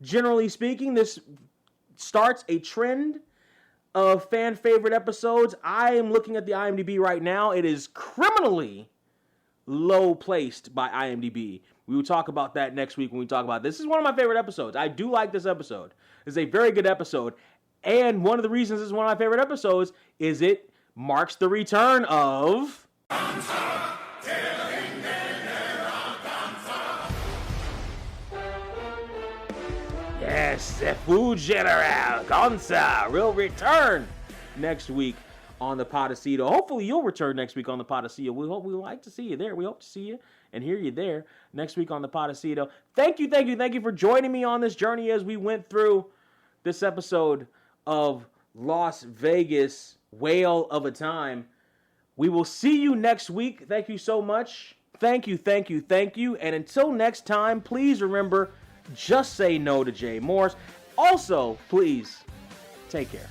Speaker 1: Generally speaking, this starts a trend of fan favorite episodes. I am looking at the IMDb right now. It is criminally low placed by IMDb. We will talk about that next week when we talk about this. This is one of my favorite episodes. I do like this episode. It's a very good episode. And one of the reasons it's one of my favorite episodes is it marks the return of... Yes, the Food General Gonza will return next week on the Podacito. Hopefully you'll return next week on the Podacito. We like to see you there. We hope to see you and hear you there next week on the Podacito. Thank you for joining me on this journey as we went through this episode of Las Vegas, Whale of a Time. We will see you next week. Thank you so much. Thank you. And until next time, please remember, just say no to Jay Morse. Also, please, take care.